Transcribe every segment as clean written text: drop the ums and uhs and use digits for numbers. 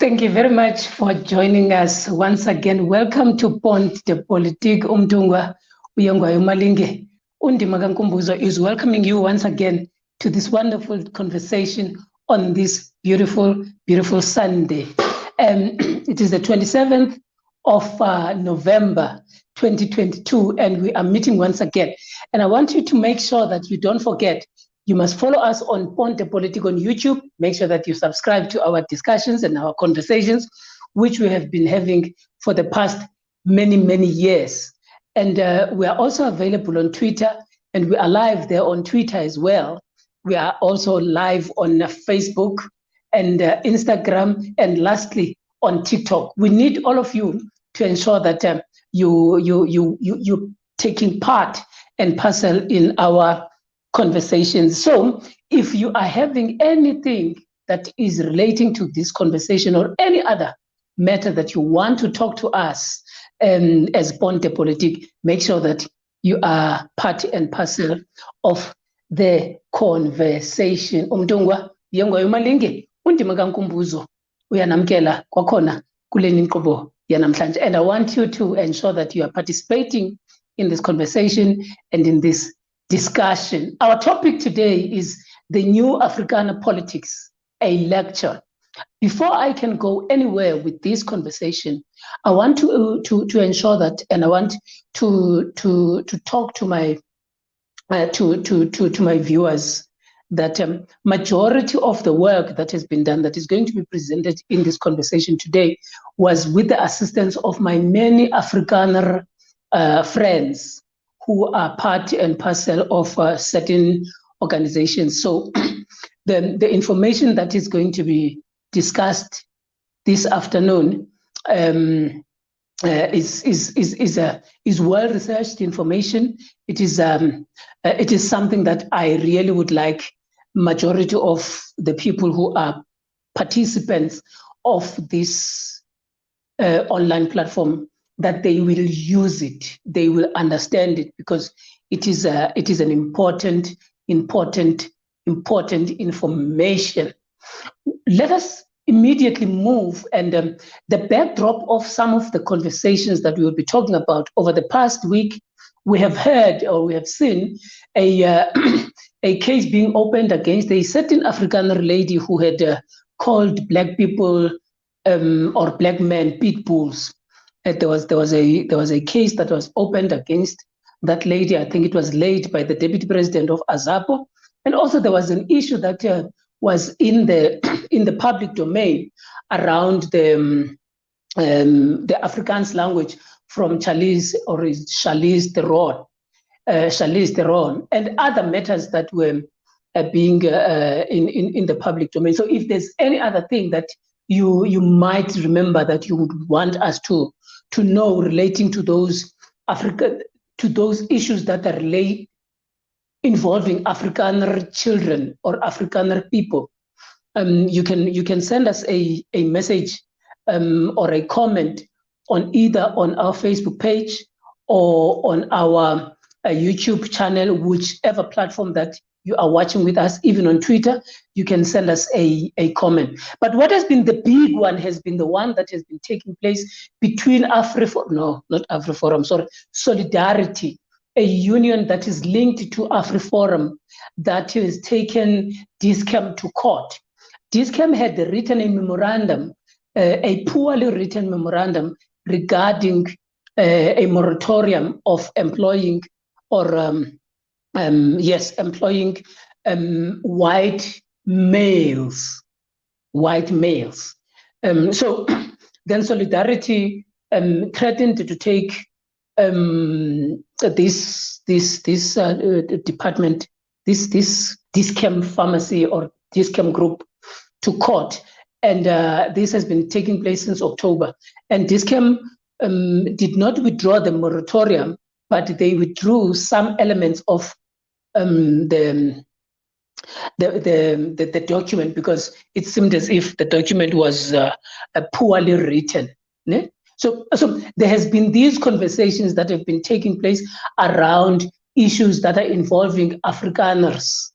Thank you very much for joining us once again. Welcome to Pont de Politique. Umtungwa Uyongwa Malinge. Undima Kankumbuzo is welcoming you once again to this wonderful conversation on this beautiful, beautiful Sunday. It is the 27th of November 2022, and we are meeting once again. And I want you to make sure that you don't forget, you must follow us on Pont de Politique on YouTube. Make sure that you subscribe to our discussions and our conversations, which we have been having for the past many, many years. And we are also available on Twitter, and we are live there on Twitter as well. We are also live on Facebook and Instagram, and lastly, on TikTok. We need all of you to ensure that you're taking part and parcel in our conversations. So if you are having anything that is relating to this conversation or any other matter that you want to talk to us as Pont de Politique, make sure that you are part and parcel of the conversation. Umtungwa Uyongwa Malinge, undima Kankumbuzo uyanamkela kwakhona kuleni nkqubo yanamhlanje. And I want you to ensure that you are participating in this conversation and in this discussion. Our topic today is the new Afrikaner politics, a lecture. Before I can go anywhere with this conversation, I want to ensure that, and I want to talk to my to my viewers that majority of the work that has been done, that is going to be presented in this conversation today, was with the assistance of my many Afrikaner friends who are part and parcel of certain organizations. So the information that is going to be discussed this afternoon is well-researched information. It is something that I really would like majority of the people who are participants of this online platform, that they will use it, they will understand it, because it is an important information. Let us immediately move, and the backdrop of some of the conversations that we will be talking about over the past week, we have heard or we have seen a case being opened against a certain Afrikaner lady who had called black people or black men pit bulls. There was a case that was opened against that lady. I think it was laid by the deputy president of AZAPO, and also there was an issue that was in the public domain around the Afrikaans language from Charlize Theron, and other matters that were being in the public domain. So if there's any other thing that you might remember that you would want us to know relating to those issues that are involving Afrikaner children or Afrikaner people, you can send us a message or a comment on either on our Facebook page or on our YouTube channel, whichever platform that you are watching with us. Even on Twitter, you can send us a comment. But what has been the big one has been the one that has been taking place between Solidarity, a union that is linked to Afri-Forum, that has taken Dis-Chem to court. Dis-Chem had written a memorandum, a poorly written memorandum regarding a moratorium of employing or employing white males. So then Solidarity threatened to take this department, this Dis-Chem pharmacy or Dis-Chem group to court, and this has been taking place since October. And Dis-Chem did not withdraw the moratorium, but they withdrew some elements of the document, because it seemed as if the document was poorly written. Ne? So there has been these conversations that have been taking place around issues that are involving Afrikaners.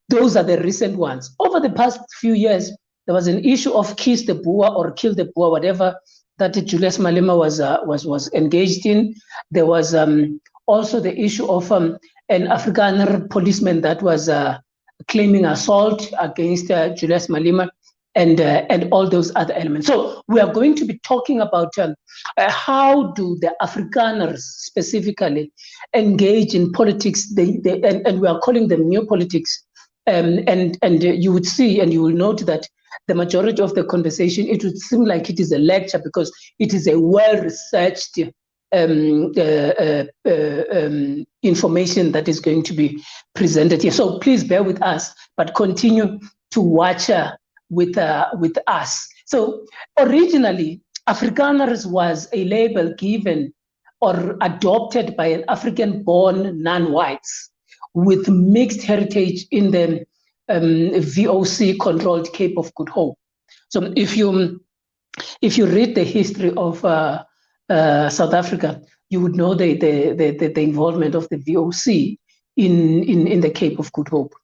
Those are the recent ones. Over the past few years, There was an issue of kiss the Boer or kill the Boer, whatever that Julius Malema was engaged in. There was also the issue of an Afrikaner policeman that was claiming assault against Julius Malema, and all those other elements. So we are going to be talking about how do the Afrikaners specifically engage in politics, and we are calling them new politics. And you would see and you will note that the majority of the conversation, it would seem like it is a lecture because it is a well-researched information that is going to be presented here. So please bear with us, but continue to watch with us. So originally, Afrikaners was a label given or adopted by an African-born non-whites with mixed heritage in the VOC-controlled Cape of Good Hope. So if you read the history of South Africa, you would know the involvement of the VOC in the Cape of Good Hope.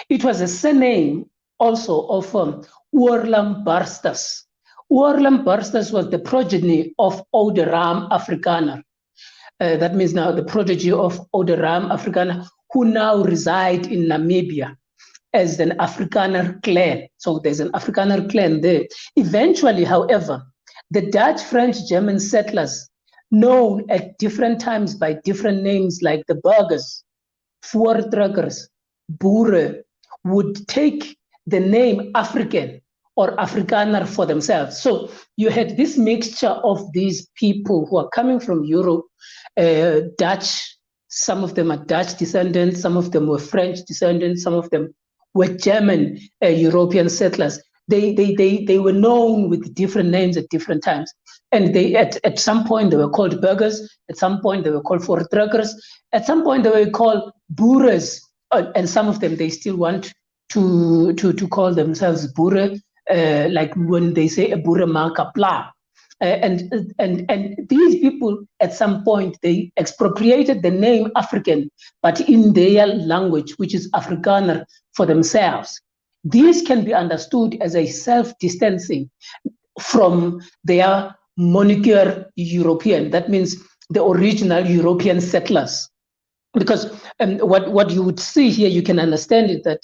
It was a surname also of Oorlam Barstas. Oorlam Barstas was the progeny of Oudram Afrikaner. That means now the prodigy of Oudram Afrikaner, who now reside in Namibia as an Afrikaner clan. So there's an Afrikaner clan there. Eventually, however, the Dutch, French, German settlers, known at different times by different names like the Burgers, Voortrekkers, Boere, would take the name African or Afrikaner for themselves. So you had this mixture of these people who are coming from Europe, Dutch, some of them are Dutch descendants, some of them were French descendants, some of them were German European settlers. They were known with different names at different times. And they at some point they were called Burgers, at some point they were called Voortrekkers, at some point they were called Boeres, and some of them they still want to call themselves Boere, like when they say a Boere maak 'n pla. And these people at some point they expropriated the name African, but in their language, which is Afrikaner, for themselves. These can be understood as a self-distancing from their moniker European. That means the original European settlers. Because what you would see here, you can understand it, that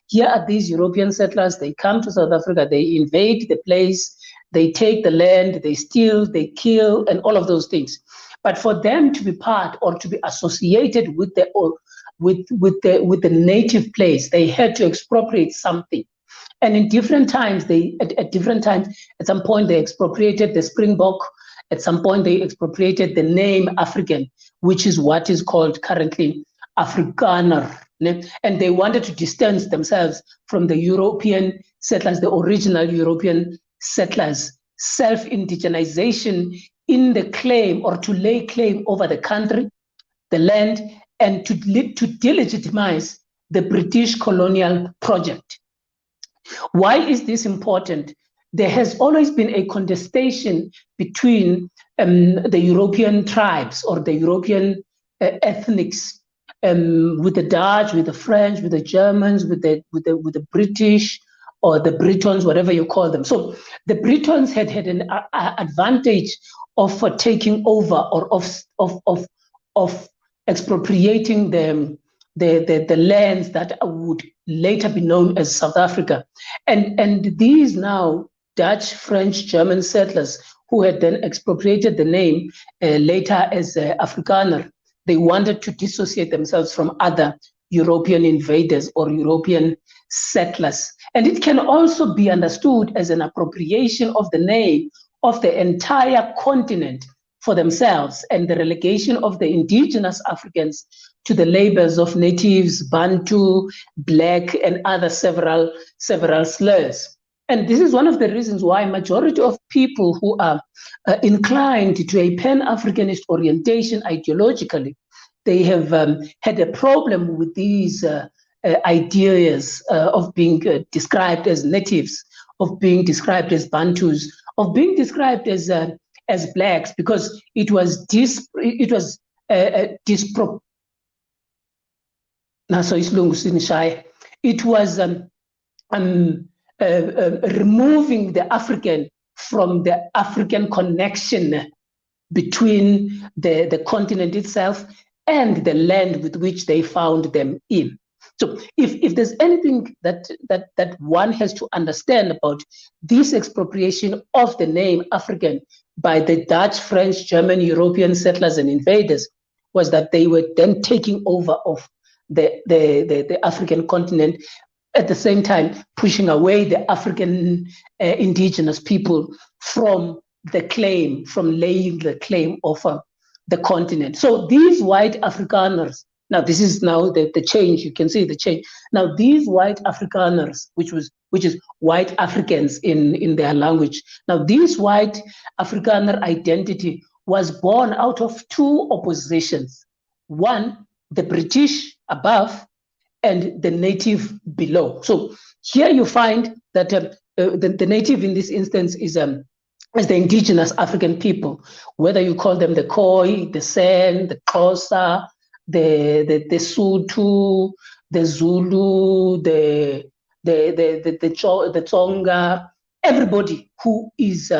here are these European settlers, they come to South Africa, they invade the place, they take the land, they steal, they kill, and all of those things. But for them to be part or to be associated with the native place, they had to expropriate something. And in different times, at some point they expropriated the Springbok, at some point they expropriated the name African, which is what is called currently Afrikaner. And they wanted to distance themselves from the European settlers, the original European settlers, self-indigenization in the claim or to lay claim over the country, the land, and to delegitimize the British colonial project. Why is this important? There has always been a contestation between the European tribes or the European ethnics, with the Dutch, with the French, with the Germans, with the British, or the Britons, whatever you call them. So the Britons had an advantage of taking over or of expropriating the lands that would later be known as South Africa. And these now Dutch, French, German settlers who had then expropriated the name later as Afrikaner, they wanted to dissociate themselves from other European invaders or European settlers. And it can also be understood as an appropriation of the name of the entire continent for themselves and the relegation of the indigenous Africans to the labels of natives, Bantu, Black, and other several slurs. And this is one of the reasons why majority of people who are inclined to a Pan-Africanist orientation ideologically, they have had a problem with these ideas of being described as natives, of being described as Bantus, of being described as Blacks, because it was it was removing the African from the African connection between the continent itself and the land with which they found them in. So if there's anything that one has to understand about this expropriation of the name African by the Dutch, French, German, European settlers and invaders, was that they were then taking over of the African continent, at the same time pushing away the African indigenous people from laying the claim of the continent. So these white Afrikaners, now this is now the change, you can see the change. Now these white Afrikaners, which is white Africans in their language. Now this white Afrikaner identity was born out of two oppositions. One, the British above, and the native below. So here you find that the native in this instance is the indigenous African people, whether you call them the Khoi, the San, the Xhosa, the Sotho, the Zulu, the Tsonga, everybody who is,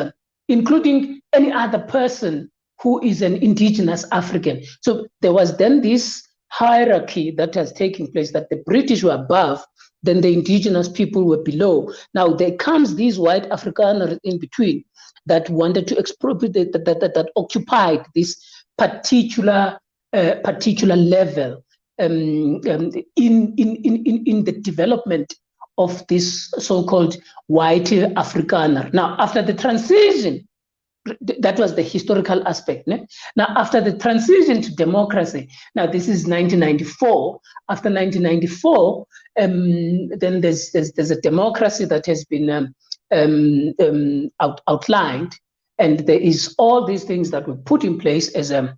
including any other person who is an indigenous African. So there was then this hierarchy that has taken place, that the British were above, then the indigenous people were below. Now there comes these white Afrikaners in between that wanted to expropriate, that occupied this particular level in the development of this so-called white Afrikaner. Now after the transition, that was the historical aspect. Ne? Now, after the transition to democracy, now this is 1994. After 1994, then there's a democracy that has been outlined, and there is all these things that were put in place as a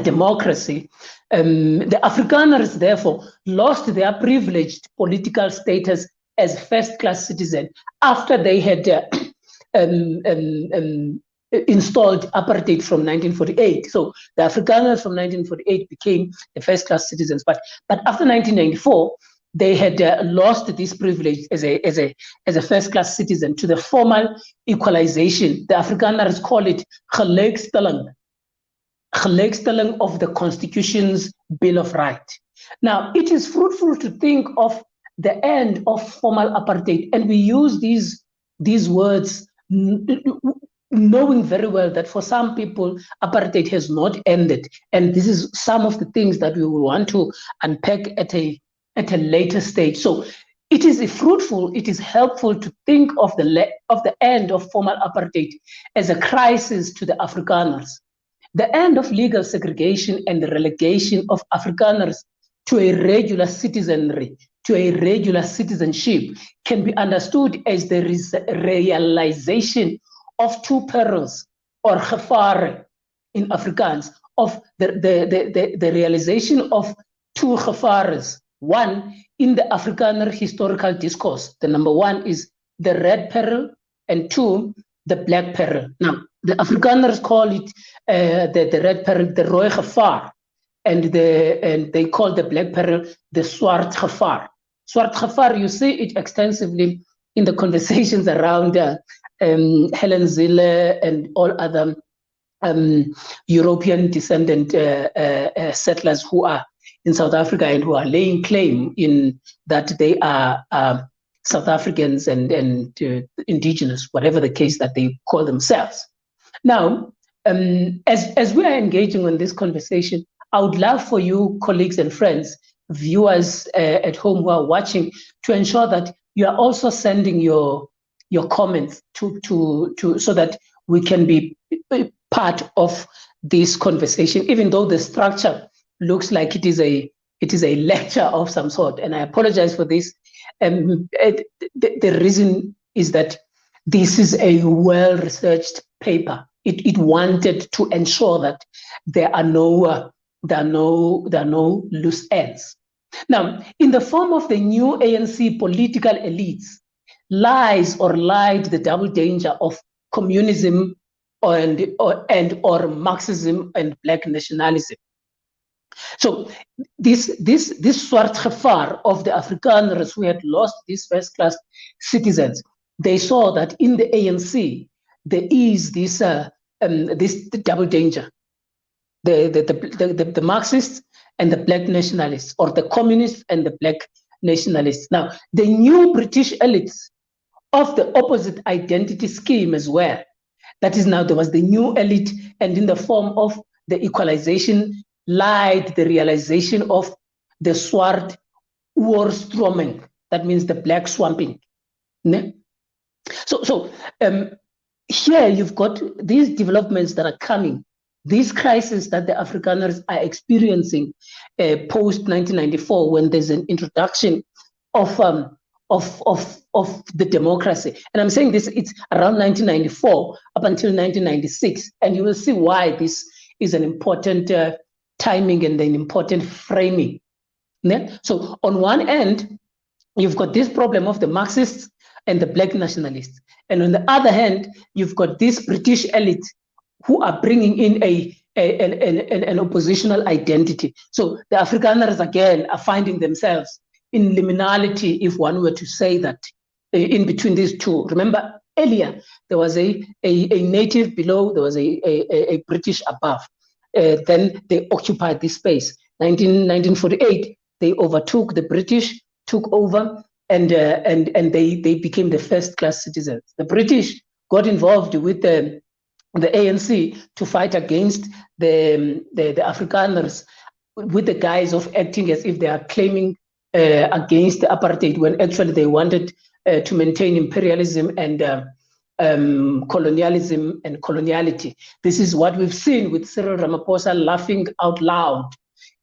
democracy. The Afrikaners, therefore, lost their privileged political status as first-class citizens after they had installed apartheid from 1948. So the Afrikaners from 1948 became the first-class citizens. But after 1994, they had lost this privilege as a first-class citizen to the formal equalization. The Afrikaners call it gelijkstelling of the Constitution's Bill of Rights. Now, it is fruitful to think of the end of formal apartheid, and we use these words knowing very well that for some people, apartheid has not ended. And this is some of the things that we will want to unpack at a later stage. So it is fruitful, it is helpful to think of the end of formal apartheid as a crisis to the Afrikaners. The end of legal segregation and the relegation of Afrikaners to a regular citizenry, to a regular citizenship, can be understood as the realization of two perils, or gevaar in Afrikaans, of the realization of two gevaars. One, in the Afrikaner historical discourse, the number one is the red peril, and two, the black peril. Now, the Afrikaners call it the red peril, the rooi gevaar, and they call the black peril the swart gevaar. Swart gevaar, you see it extensively in the conversations around Helen Zille and all other European descendant settlers who are in South Africa and who are laying claim in that they are South Africans and indigenous, whatever the case that they call themselves. Now, as we are engaging in this conversation, I would love for you, colleagues and friends, viewers at home who are watching, to ensure that you are also sending your comments to so that we can be part of this conversation, even though the structure looks like it is a lecture of some sort. And I apologize for this. The reason is that this is a well-researched paper. It wanted to ensure that there are no loose ends. Now, in the form of the new ANC political elites, lied the double danger of communism or Marxism and black nationalism. So this swart gevaar of the Afrikaners who had lost these first-class citizens, they saw that in the ANC there is this double danger: the Marxists and the black nationalists, or the communists and the black nationalists. Now, the new British elites of the opposite identity scheme as well. That is, now there was the new elite, and in the form of the equalization lied the realization of the swart oorstroming. That means the black swamping. So here you've got these developments that are coming, these crises that the Afrikaners are experiencing post 1994, when there's an introduction of the democracy. And I'm saying this, it's around 1994 up until 1996, and you will see why this is an important timing and an important framing. So on one end, you've got this problem of the Marxists and the black nationalists, and on the other hand, you've got this British elite who are bringing in an oppositional identity. So the Afrikaners again are finding themselves in liminality, if one were to say that, in between these two. Remember, earlier there was a native below, there was a British above. Then they occupied this space. 1948, they overtook, the British took over, and they became the first-class citizens. The British got involved with the ANC to fight against the Afrikaners, with the guise of acting as if they are claiming against the apartheid, when actually they wanted to maintain imperialism and colonialism and coloniality. This is what we've seen with Cyril Ramaphosa laughing out loud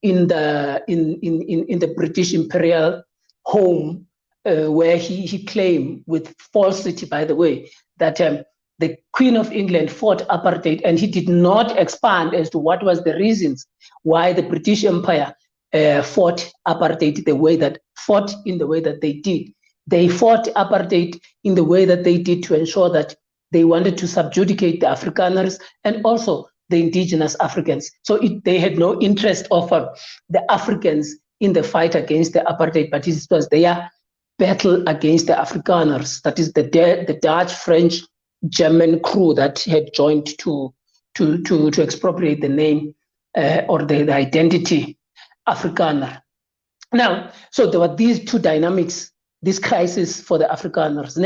in the British imperial home, where he claimed, with falsity by the way, that the Queen of England fought apartheid, and he did not expand as to what was the reasons why the British Empire fought apartheid in the way that they did. They fought apartheid in the way that they did to ensure that they wanted to subjugate the Afrikaners and also the indigenous Africans. So they had no interest of the Africans in the fight against the apartheid, but it was their battle against the Afrikaners. That is the Dutch, French, German crew that had joined to expropriate the name or the identity Afrikaner. Now, so there were these two dynamics, this crisis for the Afrikaners.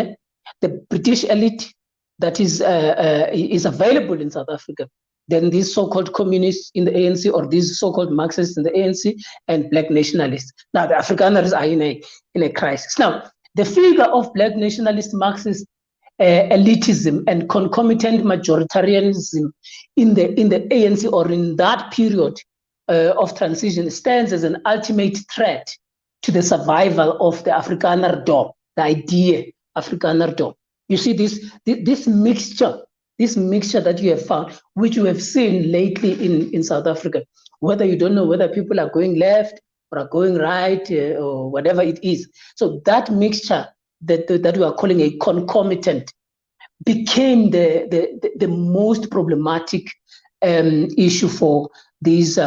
The British elite that is available in South Africa, then these so-called communists in the ANC, or these so-called Marxists in the ANC, and black nationalists. Now, the Afrikaners are in a crisis. Now, the figure of black nationalist Marxist elitism and concomitant majoritarianism in the ANC, or in that period of transition, stands as an ultimate threat to the survival of the Afrikanerdom, the idea Afrikanerdom. You see this mixture that you have found, which you have seen lately in South Africa, whether you don't know whether people are going left or are going right, or whatever it is. So that mixture that we are calling a concomitant became the most problematic issue for these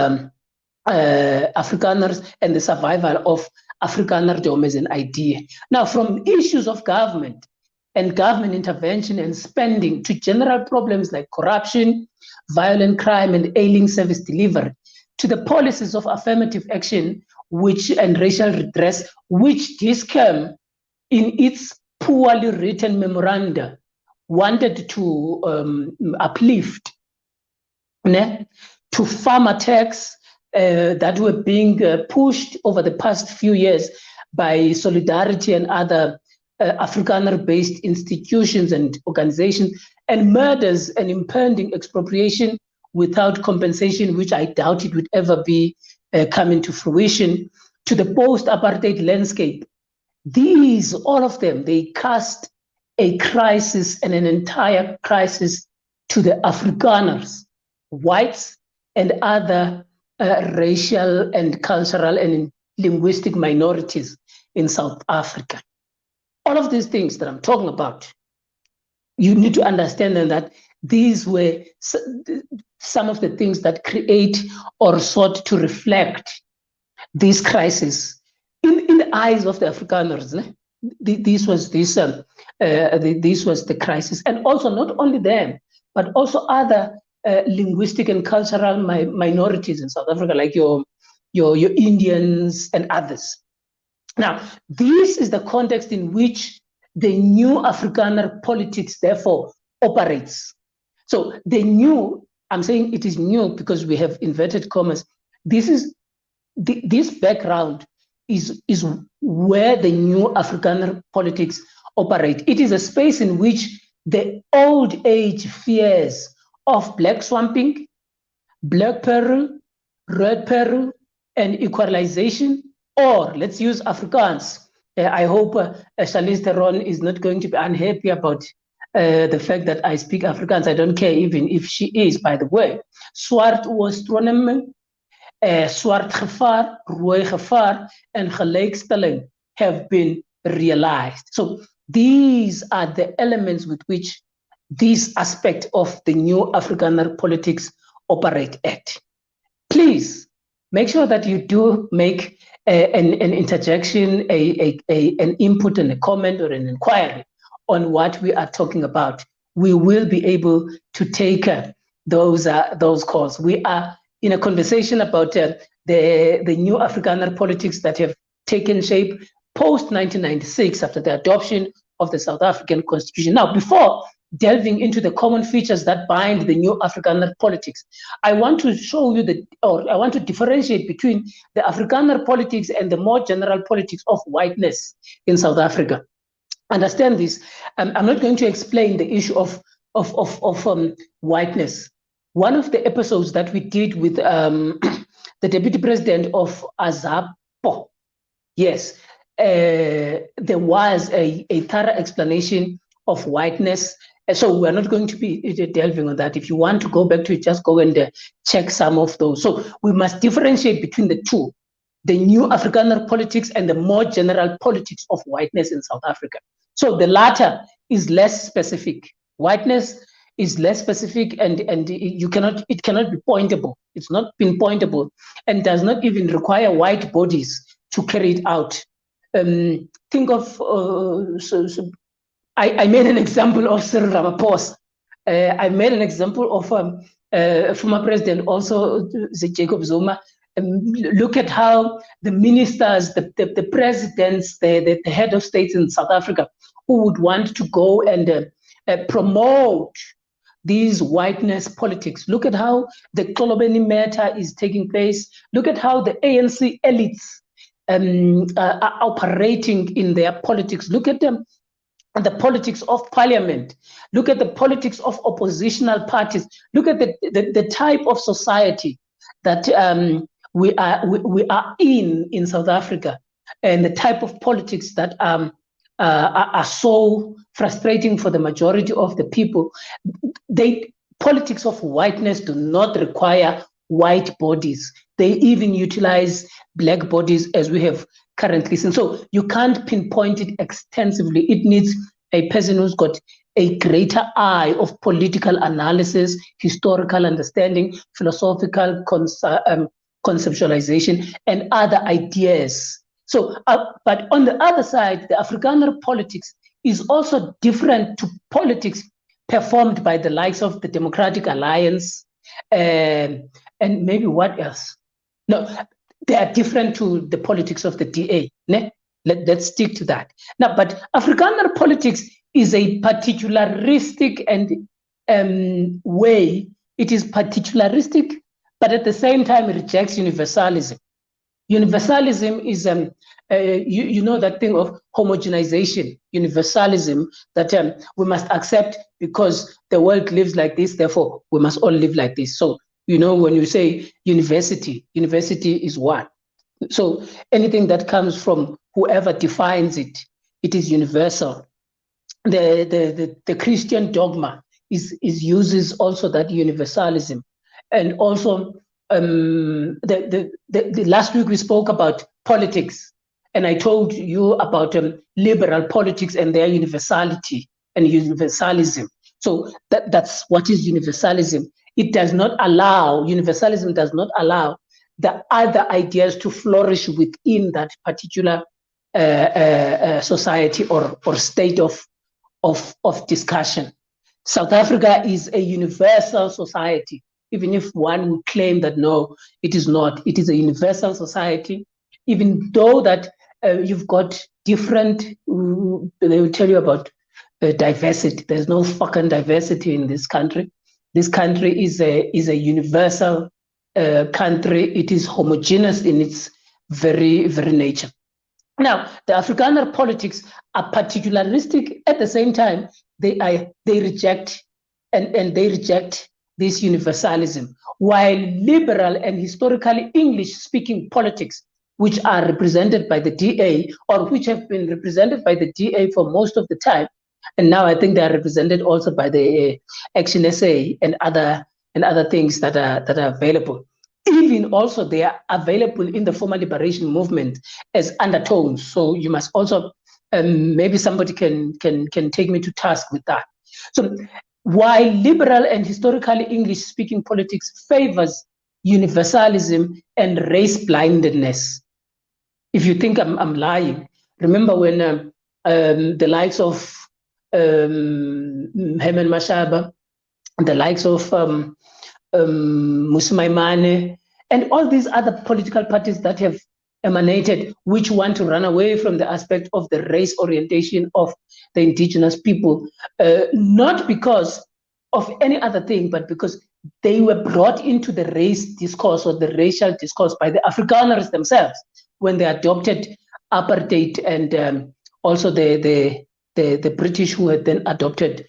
Afrikaners and the survival of Afrikanerdom as an idea. Now, from issues of government and government intervention and spending to general problems like corruption, violent crime, and ailing service delivery, to the policies of affirmative action and racial redress, which DISCAM, in its poorly written memoranda, wanted to uplift, to farm attacks that were being pushed over the past few years by Solidarity and other Afrikaner-based institutions and organizations, and murders and impending expropriation without compensation, which I doubt it would ever be coming to fruition, to the post-apartheid landscape. These, all of them, they cast a crisis, and an entire crisis, to the Afrikaners, whites, and other racial and cultural and linguistic minorities in South Africa. All of these things that I'm talking about, you need to understand that these were some of the things that create or sought to reflect this crisis in the eyes of the Afrikaners. This was the crisis, and also not only them, but also other linguistic and cultural minorities in South Africa, like your Indians and others. Now, this is the context in which the new Afrikaner politics, therefore, operates. So the new, I'm saying it is new because we have inverted commas. This background is where the new Afrikaner politics operate. It is a space in which the old age fears of black swamping, black peril, red peril, and equalization, or let's use Afrikaans. I hope Charlize Theron is not going to be unhappy about the fact that I speak Afrikaans. I don't care even if she is, by the way. Swart oorstroming, swart gevaar, rooi gevaar, and gelijkstelling have been realized. So these are the elements with which this aspect of the new Afrikaner politics operate at. Please make sure that you do make an interjection, an input and a comment or an inquiry on what we are talking about. We will be able to take those calls. We are in a conversation about the new Afrikaner politics that have taken shape post-1996 after the adoption of the South African Constitution. Now, before delving into the common features that bind the new Afrikaner politics, I want to show you I want to differentiate between the Afrikaner politics and the more general politics of whiteness in South Africa. Understand this. I'm not going to explain the issue of whiteness. One of the episodes that we did with the deputy president of AZAPO, yes, there was a thorough explanation of whiteness. So we're not going to be delving on that. If you want to go back to it, just go and check some of those. So we must differentiate between the two, the new Afrikaner politics and the more general politics of whiteness in South Africa. So the latter is less specific. Whiteness is less specific, and it cannot be pointable. It's not pinpointable and does not even require white bodies to carry it out. Think of I made an example of Cyril Ramaphosa. I made an example of former president, also Jacob Zuma. Look at how the ministers, the presidents, the head of states in South Africa, who would want to go and promote these whiteness politics. Look at how the Kolobeni matter is taking place. Look at how the ANC elites are operating in their politics. Look at them. And the politics of parliament. Look at the politics of oppositional parties. Look at the type of society that we are in South Africa, and the type of politics that are so frustrating for the majority of the people. Politics of whiteness do not require white bodies. They even utilize black bodies, as we have currently seen. So you can't pinpoint it extensively. It needs a person who's got a greater eye of political analysis, historical understanding, philosophical conceptualization, and other ideas. So, but on the other side, the Afrikaner politics is also different to politics performed by the likes of the Democratic Alliance, and maybe what else? No, they are different to the politics of the DA. Let's stick to that. Now, but Afrikaner politics is a particularistic way. It is particularistic, but at the same time, it rejects universalism. Universalism is, you know, that thing of homogenization, universalism, that we must accept because the world lives like this, therefore we must all live like this. So, you know, when you say university is one. So anything that comes from whoever defines it, it is universal. The Christian dogma uses also that universalism. And also, the last week we spoke about politics, and I told you about liberal politics and their universality and universalism. So that's what is universalism. It does not allow, universalism does not allow the other ideas to flourish within that particular society or state of discussion. South Africa is a universal society, even if one would claim that no, it is not. It is a universal society, even though that you've got different, they will tell you about diversity. There's no fucking diversity in this country. This country is a universal country. It is homogeneous in its very nature. Now, the Afrikaner politics are particularistic. At the same time, they reject and they reject this universalism, while liberal and historically English-speaking politics, which are represented by the DA or which have been represented by the DA for most of the time, and now I think they are represented also by the Action SA and other things that are available. Even also they are available in the former liberation movement as undertones. So you must also maybe somebody can take me to task with that. So while liberal and historically English-speaking politics favors universalism and race blindedness, if you think I'm lying, remember when the likes of Herman Mashaba, the likes of Musimaimane, and all these other political parties that have emanated, which want to run away from the aspect of the race orientation of the indigenous people, not because of any other thing, but because they were brought into the race discourse or the racial discourse by the Afrikaners themselves when they adopted apartheid, and also the British who had then adopted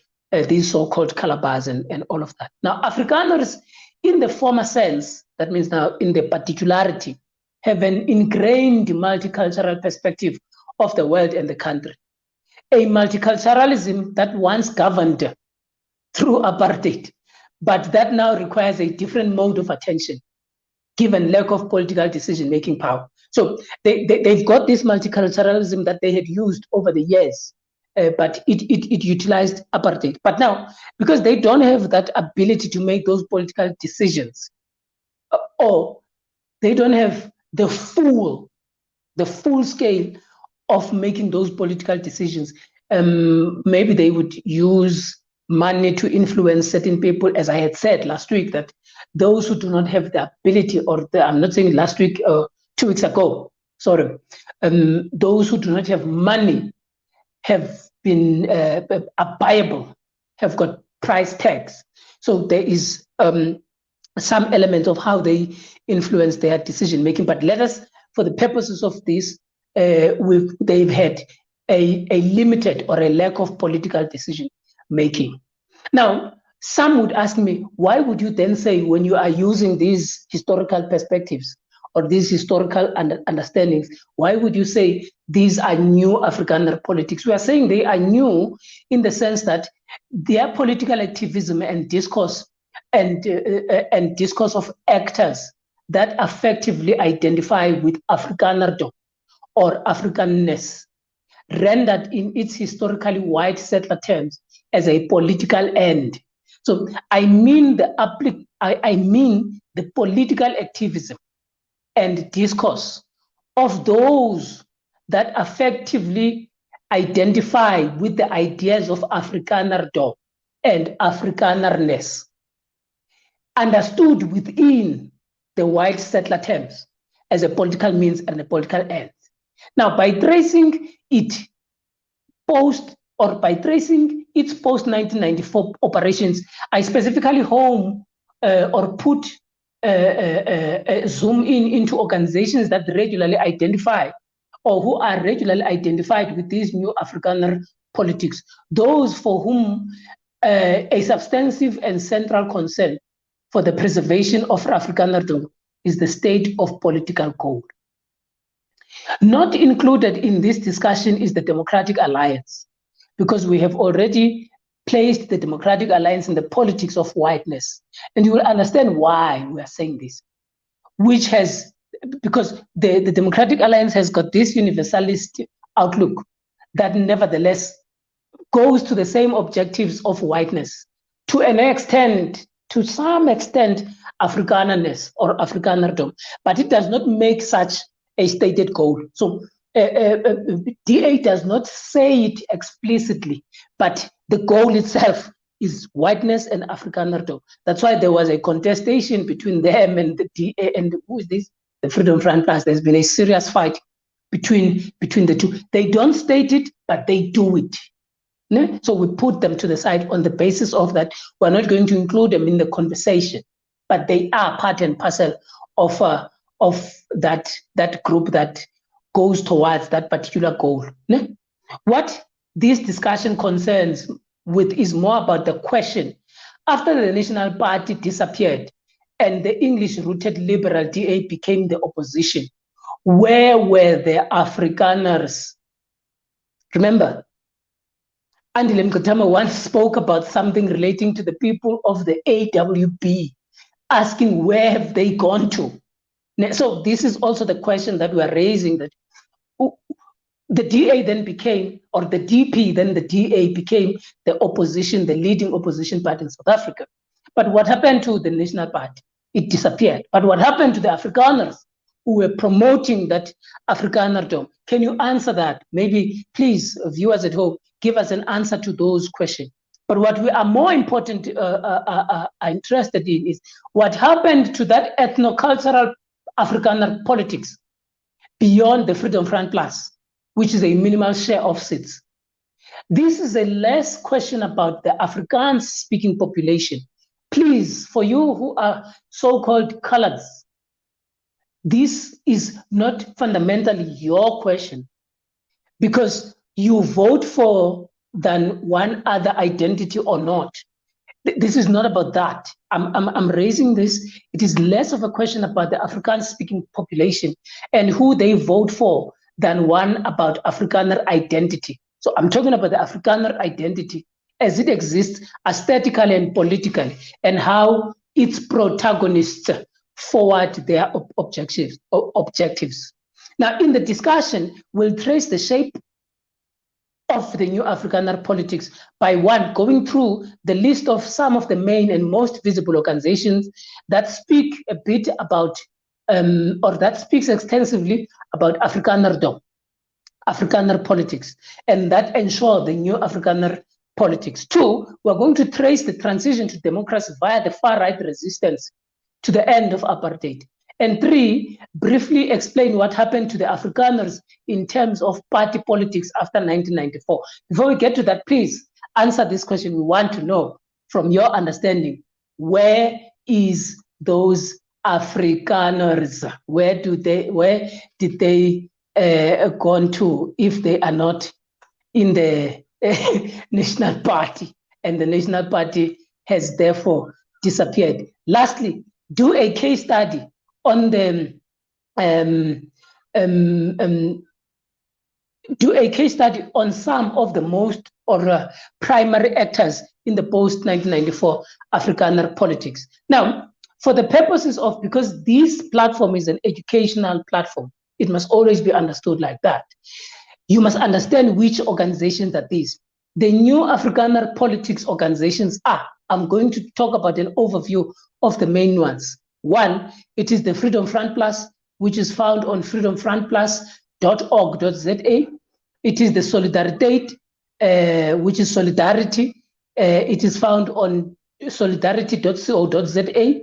these so-called Calabars and all of that. Now, Afrikaners, in the former sense, that means now in the particularity, have an ingrained multicultural perspective of the world and the country. A multiculturalism that once governed through apartheid, but that now requires a different mode of attention, given lack of political decision-making power. So they've got this multiculturalism that they had used over the years, but it utilized apartheid. But now, because they don't have that ability to make those political decisions, or they don't have the full scale of making those political decisions, maybe they would use money to influence certain people, as I had said last week, that those who do not have the ability, or I'm not saying last week, 2 weeks ago, sorry, those who do not have money have been buyable, have got price tags. So there is some element of how they influence their decision making. But let us, for the purposes of this, they've had a limited or a lack of political decision making. Now, some would ask me, why would you then say, when you are using these historical perspectives or these historical understandings, why would you say these are new Afrikaner politics? We are saying they are new in the sense that their political activism and discourse and discourse of actors that effectively identify with Afrikanerdom or Africanness, rendered in its historically white settler terms as a political end. So I mean the political activism and discourse of those that effectively identify with the ideas of Afrikanerdom and Afrikanerness, understood within the white settler terms as a political means and a political end. Now, by tracing its post-1994 operations, I specifically home or put zoom into organizations that regularly identify or who are regularly identified with these new Afrikaner politics, those for whom a substantive and central concern for the preservation of Afrikanerdom is the state of political code. Not included in this discussion is the Democratic Alliance, because we have already placed the Democratic Alliance in the politics of whiteness. And you will understand why we are saying this, because the Democratic Alliance has got this universalist outlook that nevertheless goes to the same objectives of whiteness. To an extent, to some extent, Afrikanerness or Afrikanerdom, but it does not make such a stated goal. So DA does not say it explicitly, but the goal itself is whiteness and Afrikanerdom. That's why there was a contestation between them and the DA and who is this? The Freedom Front Plus. There's been a serious fight between the two. They don't state it, but they do it. So we put them to the side on the basis of that. We're not going to include them in the conversation, but they are part and parcel of that group that goes towards that particular goal. What this discussion concerns with is more about the question: after the National Party disappeared and the English-rooted liberal DA became the opposition, where were the Afrikaners? Remember, Andile Mkutama once spoke about something relating to the people of the AWB, asking where have they gone to? So this is also the question that we're raising, that the DA then became, or the DP, then the DA became the opposition, the leading opposition party in South Africa. But what happened to the National Party? It disappeared. But what happened to the Afrikaners who were promoting that Afrikanerdom? Can you answer that? Maybe, please, viewers at home, give us an answer to those questions. But what we are more important are interested in is what happened to that ethno-cultural Afrikaner politics beyond the Freedom Front Plus, which is a minimal share of seats. This is a less question about the Afrikaans-speaking population. Please, for you who are so-called coloreds, this is not fundamentally your question, because you vote for than one other identity or not. This is not about that. I'm raising this. It is less of a question about the Afrikaans-speaking population and who they vote for than one about Afrikaner identity. So I'm talking about the Afrikaner identity as it exists aesthetically and politically, and how its protagonists forward their objectives. Now, in the discussion, we'll trace the shape of the new Afrikaner politics by one, going through the list of some of the main and most visible organizations that speak a bit about, or that speaks extensively about Afrikanerdom, Afrikaner politics, and that ensure the new Afrikaner politics. Two, we're going to trace the transition to democracy via the far-right resistance to the end of apartheid. And three, briefly explain what happened to the Afrikaners in terms of party politics after 1994. Before we get to that, please answer this question. We want to know, from your understanding, where is those Afrikaners? Where did they gone to if they are not in the National Party, and the National Party has therefore disappeared? Lastly, do a case study on the do a case study on some of the most or primary actors in the post-1994 Afrikaner politics. Now, for the purposes of, because this platform is an educational platform, it must always be understood like that. You must understand which organizations are these. The new Afrikaner politics organizations are, I'm going to talk about an overview of the main ones. One, it is the Freedom Front Plus, which is found on freedomfrontplus.org.za. It is the Solidariteit, which is Solidarity. It is found on solidarity.co.za.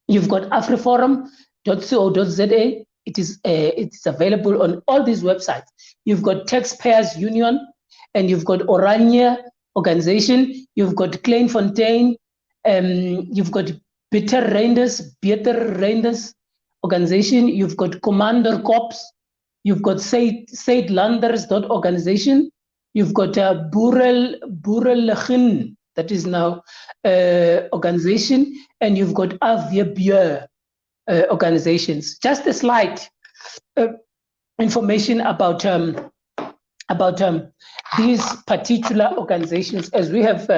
You've got Afri-Forum.co.za. It's available on all these websites. You've got Taxpayers Union, and you've got Oranje organization. You've got Kleinfontein. You've got Beter Reinders organization. You've got Commander Corps. You've got Saidlanders.organization. You've got Boerelgin, that is now organization, and you've got Aviebier organizations. Just a slight information about these particular organizations, as we have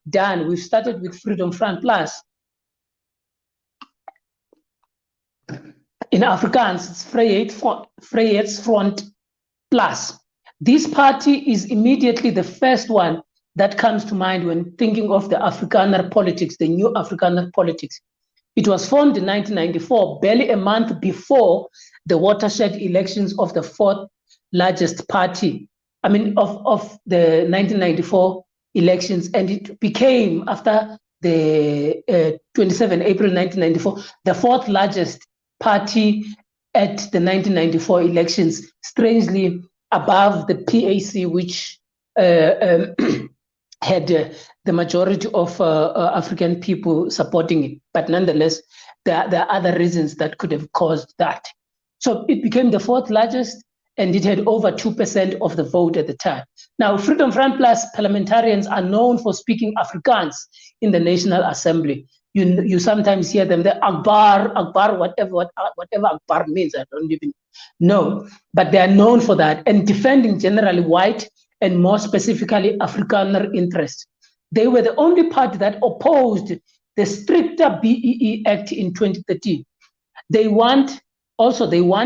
done. We've started with Freedom Front Plus. In Afrikaans, it's Vryheidsfront Plus. This party is immediately the first one that comes to mind when thinking of the Afrikaner politics, the new Afrikaner politics. It was formed in 1994, barely a month before the watershed elections of the fourth largest party, of the 1994 elections, and it became, after the 27 April 1994, the fourth largest party at the 1994 elections, strangely above the PAC, which had the majority of African people supporting it. But nonetheless, there are other reasons that could have caused that. So it became the fourth largest, and it had over 2% of the vote at the time. Now, Freedom Front Plus parliamentarians are known for speaking Afrikaans in the National Assembly. You sometimes hear them, the Akbar, whatever Akbar means, I don't even know. But they are known for that and defending generally white and more specifically Afrikaner interests. They were the only party that opposed the stricter BEE Act in 2013. They want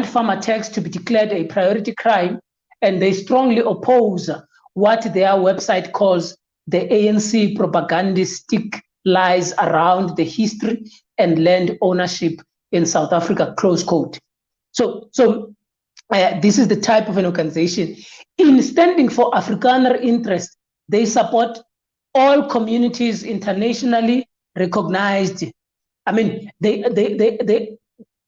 farmer tax to be declared a priority crime, and they strongly oppose what their website calls the ANC propagandistic lies around the history and land ownership in South Africa, close quote. So this is the type of an organization. In standing for Afrikaner interest, they support all communities internationally recognized. I mean, they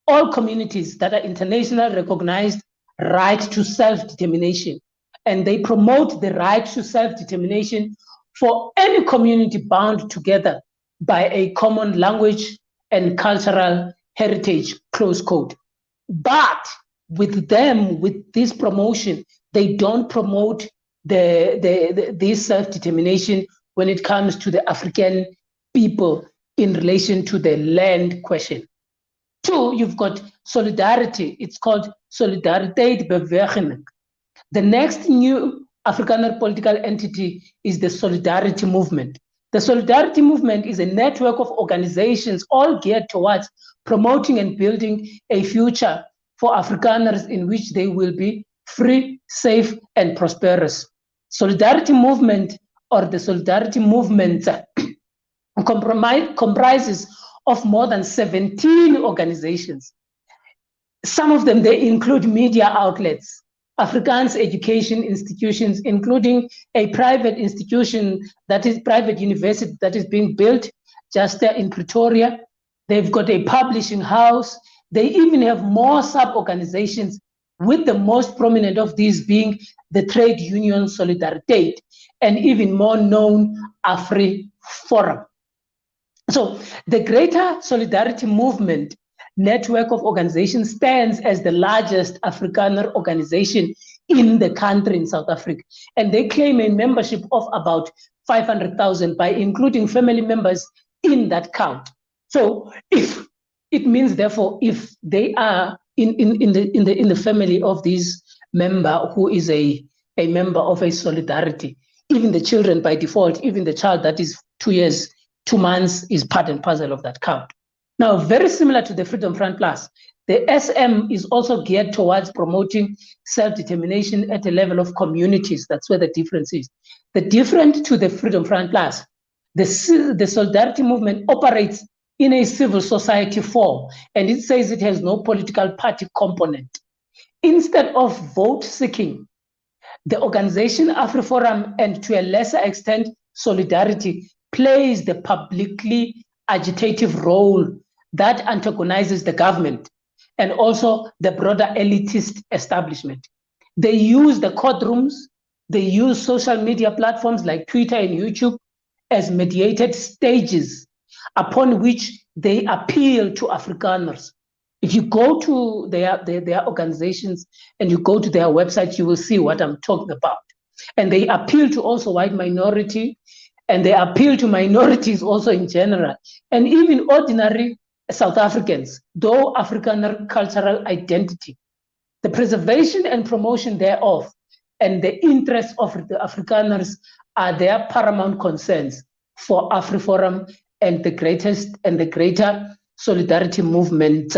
all communities that are internationally recognized right to self-determination, and they promote the right to self-determination for any community bound together by a common language and cultural heritage, close quote. But with this promotion, they don't promote this self-determination when it comes to the African people in relation to the land question. Two, you've got solidarity. It's called Solidariteit Beweging. The next new Afrikaner political entity is the Solidarity Movement. The Solidarity Movement is a network of organizations all geared towards promoting and building a future for Afrikaners in which they will be free, safe, and prosperous. Solidarity Movement, or the Solidarity Movement, comprises of more than 17 organizations. Some of them, they include media outlets, Afrikaans education institutions, including a private institution, that is private university that is being built just there in Pretoria. They've got a publishing house. They even have more sub-organizations, with the most prominent of these being the trade union Solidariteit, and even more known, Afri-Forum. So the Greater Solidarity Movement network of organizations stands as the largest Afrikaner organization in the country, in South Africa. And they claim a membership of about 500,000 by including family members in that count. So if it means, therefore, if they are in the family of this member who is a member of a solidarity, even the children by default, even the child that is 2 years, 2 months is part and parcel of that count. Now, very similar to the Freedom Front Plus, the SM is also geared towards promoting self-determination at a level of communities. That's where the difference is. The different to the Freedom Front Plus, the Solidarity Movement operates in a civil society form, and it says it has no political party component. Instead of vote seeking, the organization Afri-Forum, and to a lesser extent Solidarity, plays the publicly agitative role that antagonizes the government and also the broader elitist establishment. They use the courtrooms, they use social media platforms like Twitter and YouTube as mediated stages upon which they appeal to Afrikaners. If you go to their organizations and you go to their website, you will see what I'm talking about. And they appeal to also white minority, and they appeal to minorities also in general, and even ordinary South Africans, though Afrikaner cultural identity. The preservation and promotion thereof and the interests of the Afrikaners are their paramount concerns for Afri-Forum and the Greater Solidarity Movement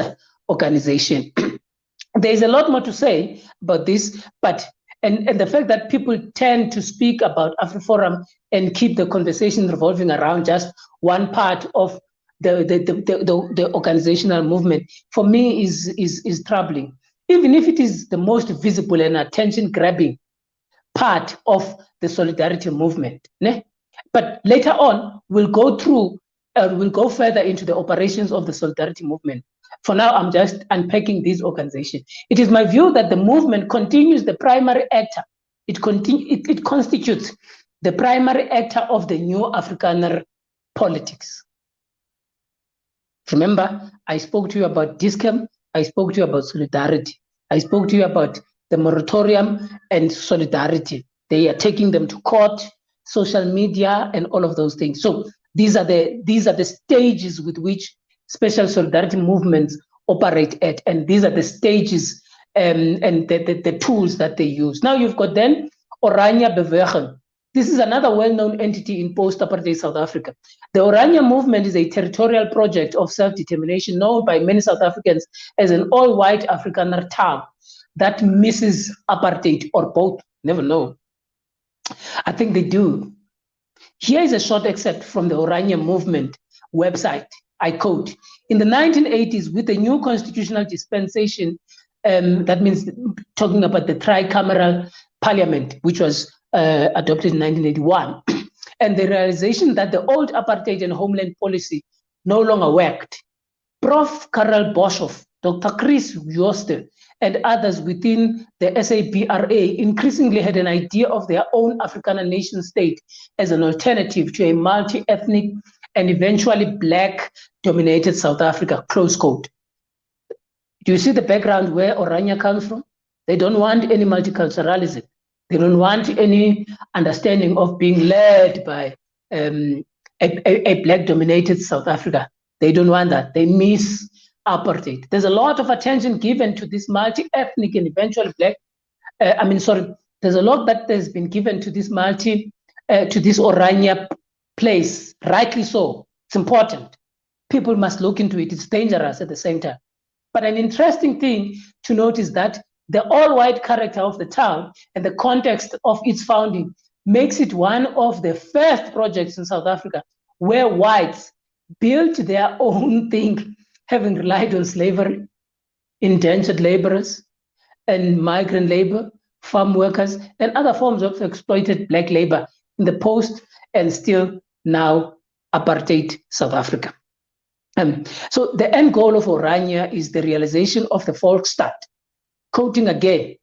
organization. There's a lot more to say about this, but And the fact that people tend to speak about Afri-Forum and keep the conversation revolving around just one part of the organizational movement, for me is troubling. Even if it is the most visible and attention-grabbing part of the solidarity movement. Ne? But later on, we'll go further into the operations of the solidarity movement. For now, I'm just unpacking this organization. It is my view that the movement continues the primary actor. It constitutes the primary actor of the new Afrikaner politics. Remember, I spoke to you about DISCAM, I spoke to you about solidarity, I spoke to you about the moratorium and solidarity. They are taking them to court, social media, and all of those things. So these are the stages with which special solidarity movements operate at, and these are the stages and the tools that they use. Now you've got then Oranje Beweging. This is another well-known entity in post-apartheid South Africa. The Oranje movement is a territorial project of self-determination known by many South Africans as an all-white Afrikaner town that misses apartheid, or both, never know. I think they do. Here is a short excerpt from the Oranje movement website. I quote, in the 1980s, with the new constitutional dispensation, that means talking about the tricameral parliament, which was adopted in 1981, and the realization that the old apartheid and homeland policy no longer worked, Prof. Karel Boshoff, Dr. Chris Jooste, and others within the SABRA increasingly had an idea of their own Afrikaner nation state as an alternative to a multi-ethnic and eventually Black-dominated South Africa, close quote. Do you see the background where Oranje comes from? They don't want any multiculturalism. They don't want any understanding of being led by a Black-dominated South Africa. They don't want that. They miss apartheid. There's a lot of attention given to this multi-ethnic and eventually Black. There's a lot that has been given to this to this Oranje place. Rightly so. It's important. People must look into it. It's dangerous at the same time. But an interesting thing to note is that the all-white character of the town and the context of its founding makes it one of the first projects in South Africa where whites built their own thing, having relied on slavery, indentured laborers, and migrant labor, farm workers, and other forms of exploited Black labor in the post and still now apartheid South Africa. So the end goal of Oranje is the realization of the Volksstaat. Quoting again,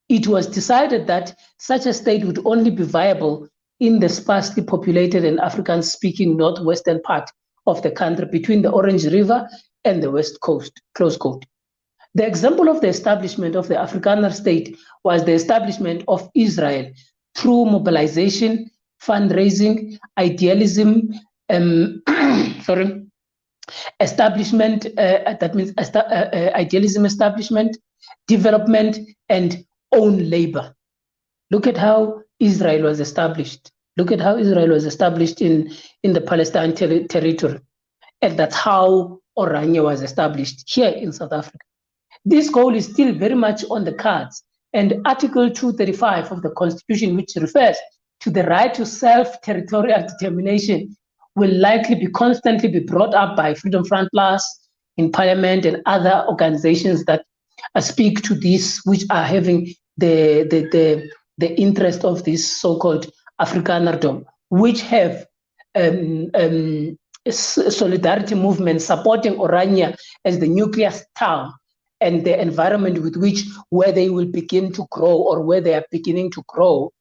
it was decided that such a state would only be viable in the sparsely populated and Afrikaans-speaking northwestern part of the country between the Orange River and the West Coast, close quote. The example of the establishment of the Afrikaner state was the establishment of Israel through mobilization, fundraising, idealism, establishment, that means idealism establishment, development, and own labor. Look at how Israel was established. Look at how Israel was established in the Palestine territory. And that's how Oranje was established here in South Africa. This goal is still very much on the cards. And Article 235 of the Constitution, which refers to the right to self-territorial determination, will likely constantly be brought up by Freedom Front Plus in Parliament and other organizations that speak to this, which are having the interest of this so-called Afrikanerdom, which have solidarity movement supporting Oranje as the nucleus town and the environment with which where they will begin to grow or where they are beginning to grow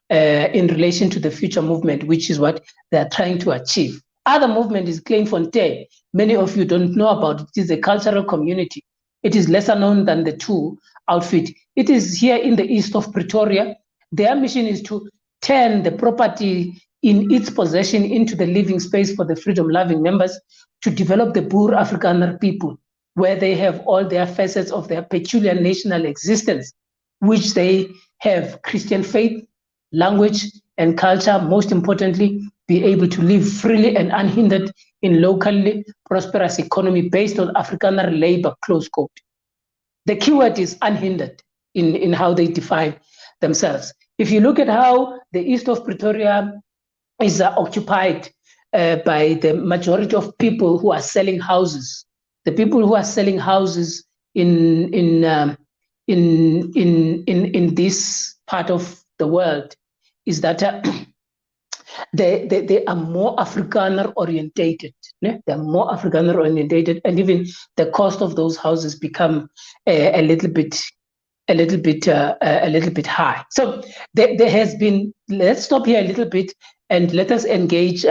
in relation to the future movement, which is what they are trying to achieve. Other movement is Claimfontaine. Many of you don't know about it. It is a cultural community. It is lesser known than the two outfit. It is here in the east of Pretoria. Their mission is to turn the property in its possession into the living space for the freedom-loving members, to develop the Boer Afrikaner people, where they have all their facets of their peculiar national existence, which they have Christian faith, language, and culture, most importantly, be able to live freely and unhindered in locally prosperous economy based on Afrikaner labor, close quote. The keyword is unhindered in how they define themselves. If you look at how the east of Pretoria is occupied by the majority of people who are selling houses, the people who are selling houses in this part of the world, is that they are more Afrikaner orientated. They are more Afrikaner orientated, and even the cost of those houses become a little bit high. So there has been. Let's stop here a little bit and let us engage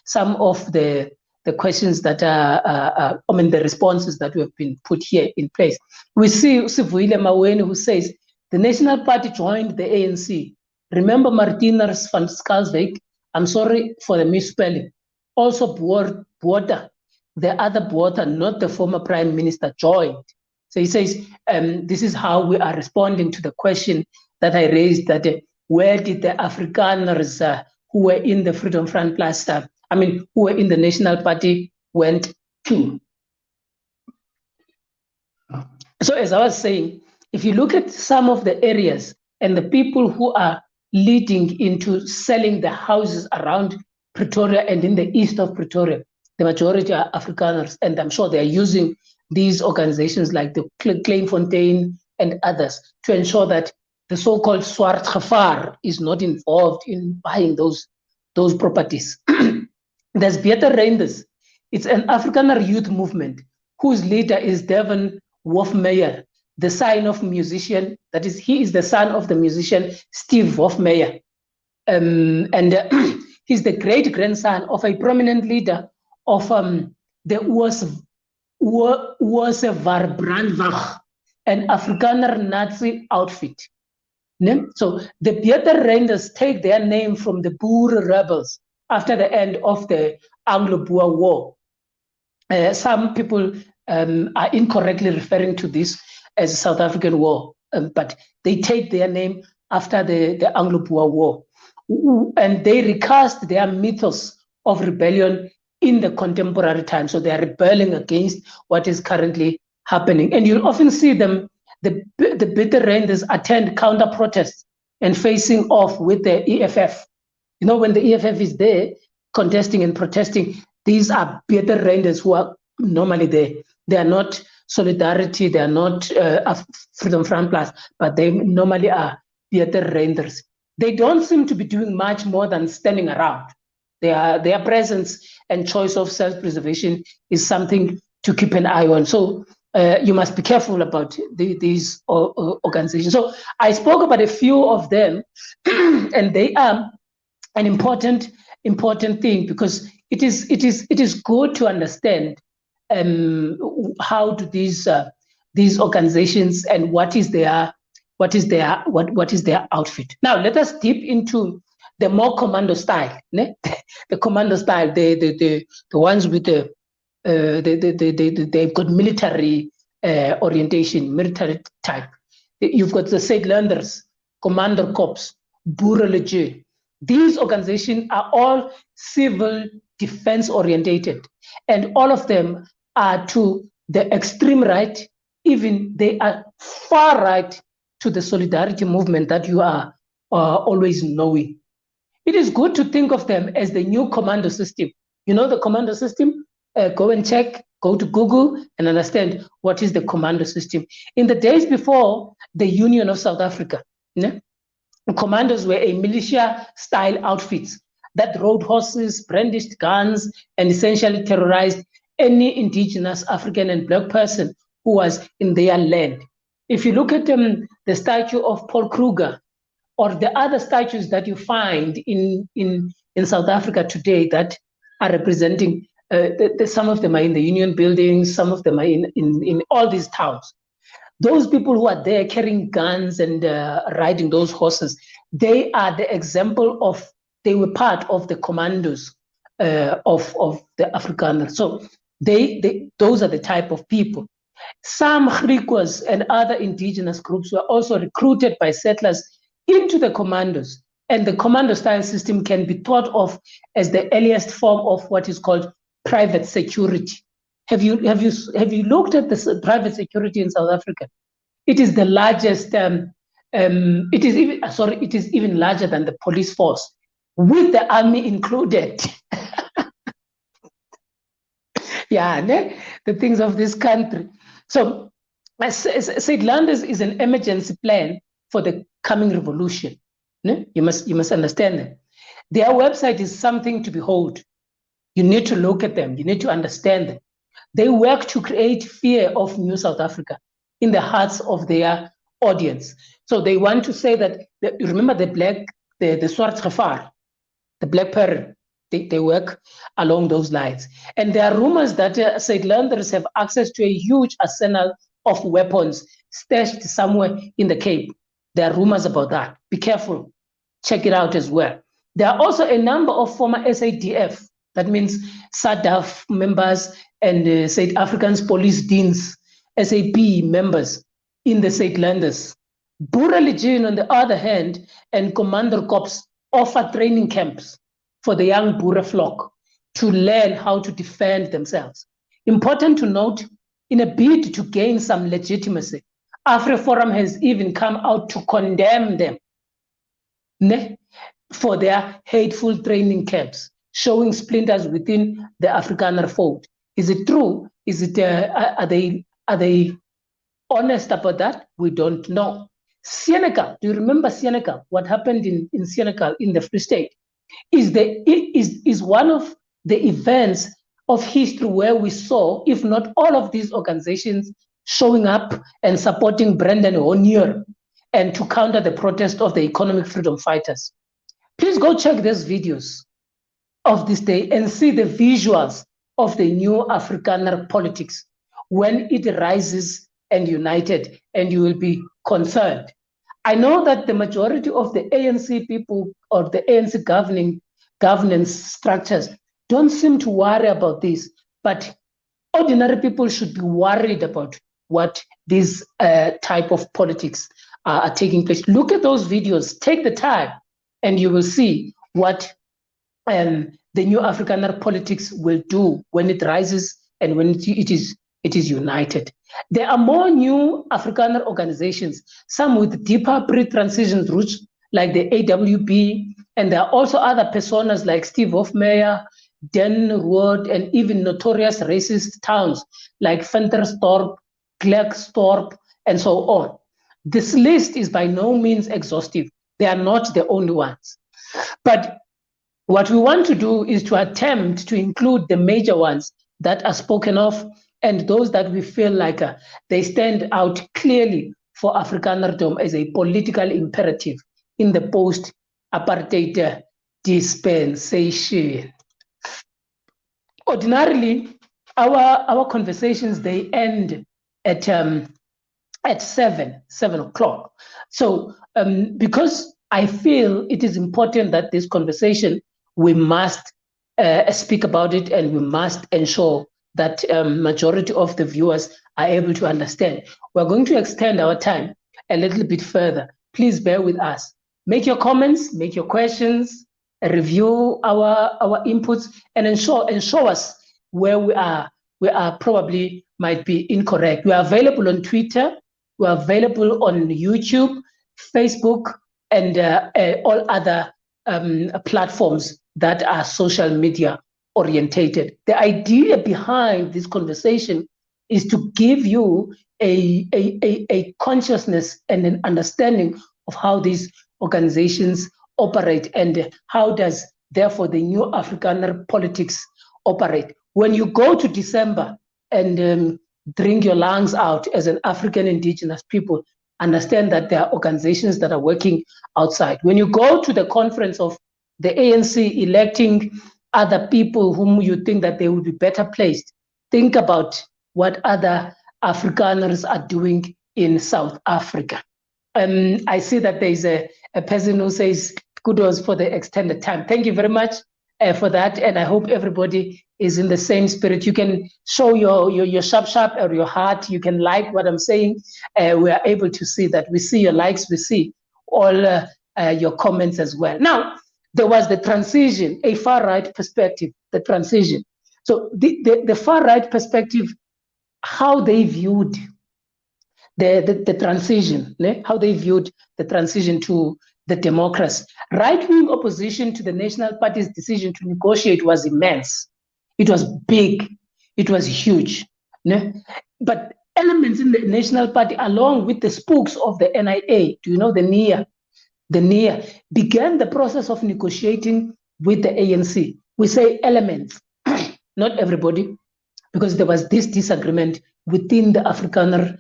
some of the questions that are, the responses that have been put here in place. We see Sivuile Maweni, who says the National Party joined the ANC. Remember Martinus van Schalkwyk? I'm sorry for the misspelling. Also, Botha, the other Botha, not the former prime minister, joined. So he says, this is how we are responding to the question that I raised, that where did the Afrikaners who were in the Freedom Front Plus, who were in the National Party, went to? So as I was saying, if you look at some of the areas and the people who are leading into selling the houses around Pretoria and in the east of Pretoria, the majority are Afrikaners, and I'm sure they are using these organizations like the Kleinfontein and others to ensure that the so-called Swart Gevaar is not involved in buying those properties. There's Beter Reinders. It's an Afrikaner youth movement whose leader is Devon Wolfmeyer, the son of musician, that is, he is the son of the musician Steve Wolfmeyer. He's the great-grandson of a prominent leader of the Brandwag, an Afrikaner Nazi outfit. So the Beter Reinders take their name from the Boer rebels after the end of the Anglo-Boer War. Some people are incorrectly referring to this as a South African war, but they take their name after the Anglo-Boer War. And they recast their mythos of rebellion in the contemporary time. So they are rebelling against what is currently happening. And you'll often see them, the Beter Reinders attend counter protests and facing off with the EFF. You know, when the EFF is there contesting and protesting, these are Beter Reinders who are normally there. They are not Solidarity, they are not Freedom Front Plus, but they normally are Beter Reinders. They don't seem to be doing much more than standing around. Their presence and choice of self-preservation is something to keep an eye on. So you must be careful about these organizations. So I spoke about a few of them, and they are an important thing, because it is good to understand how do these organizations and what is their outfit. Now let us dip into the more commando style, the commando style, the ones with they've got military orientation, military type. You've got the Seidlanders, Commando Corps, Boerelegio. These organizations are all civil defense orientated, and all of them are to the extreme right. Even they are far right to the Solidarity movement that you are always knowing. It is good to think of them as the new commando system. You know the commando system? Go and check, go to Google and understand what is the commando system. In the days before the Union of South Africa, commandos were a militia-style outfits that rode horses, brandished guns, and essentially terrorized any indigenous African and Black person who was in their land. If you look at the statue of Paul Kruger, or the other statues that you find in South Africa today that are representing, some of them are in the Union buildings, some of them are in all these towns. Those people who are there carrying guns and riding those horses, they are the example of, they were part of the commandos of the Afrikaners. So those are the type of people. Some Griquas and other indigenous groups were also recruited by settlers into the commandos, and the commando style system can be thought of as the earliest form of what is called private security. Have you looked at this private security in South Africa? It is the largest It is even larger than the police force, with the army included. Yeah, the things of this country. So, Landers is an emergency plan for the coming revolution. You must understand that. Their website is something to behold. You need to look at them. You need to understand them. They work to create fear of New South Africa in the hearts of their audience. So they want to say that, remember the Swart Gevaar, the Black Parrot, they work along those lines. And there are rumors that Landers have access to a huge arsenal of weapons stashed somewhere in the Cape. There are rumors about that. Be careful. Check it out as well. There are also a number of former SADF, that means SADF members and South African's police deans, SAP members in the Landers. Boer Legion, on the other hand, and Commander Corps offer training camps for the young Boer flock to learn how to defend themselves. Important to note, in a bid to gain some legitimacy, Afri-Forum has even come out to condemn them for their hateful training camps, showing splinters within the Afrikaner fold. Is it true? Is it are they honest about that? We don't know. Senegal, do you remember Senegal? What happened in Senegal in the Free State is one of the events of history where we saw, if not all of these organizations showing up and supporting Brendan O'Neill and to counter the protest of the economic freedom fighters. Please go check these videos of this day and see the visuals of the new Afrikaner politics when it rises and united, and you will be concerned. I know that the majority of the ANC people or the ANC governance structures don't seem to worry about this, but ordinary people should be worried about what this type of politics are taking place. Look at those videos, take the time, and you will see what the new Afrikaner politics will do when it rises and when it is united. There are more new Afrikaner organizations, some with deeper pre-transition roots, like the AWB, and there are also other personas like Steve Hofmeyer, Dan Rood, and even notorious racist towns like Ventersdorp, Klerksdorp, and so on. This list is by no means exhaustive. They are not the only ones. But what we want to do is to attempt to include the major ones that are spoken of and those that we feel like they stand out clearly for Afrikanerdom as a political imperative in the post-apartheid dispensation. Ordinarily, our conversations, they end at 7 o'clock. So because I feel it is important that this conversation, we must speak about it, and we must ensure that majority of the viewers are able to understand. We're going to extend our time a little bit further. Please bear with us. Make your comments, make your questions, review our inputs, and show us where we are probably might be incorrect. We are available on Twitter, we are available on YouTube, Facebook, and all other platforms that are social media orientated. The idea behind this conversation is to give you a consciousness and an understanding of how these organizations operate and how does therefore the new Afrikaner politics operate. When you go to December and drink your lungs out as an African indigenous people, understand that there are organizations that are working outside. When you go to the conference of the ANC electing other people whom you think that they will be better placed, think about what other Afrikaners are doing in South Africa. I see that there's a person who says kudos for the extended time. Thank you very much for that, and I hope everybody is in the same spirit. You can show your sharp or your heart. You can like what I'm saying. We are able to see that. We see your likes. We see all your comments as well. Now, there was the transition, a far-right perspective, the transition. So the far-right perspective, how they viewed the transition, how they viewed the transition to the democracy. Right-wing opposition to the National Party's decision to negotiate was immense. It was big. It was huge. But elements in the National Party, along with the spooks of the NIA, do you know the NIA? The NIA began the process of negotiating with the ANC. We say elements, not everybody, because there was this disagreement within the Afrikaner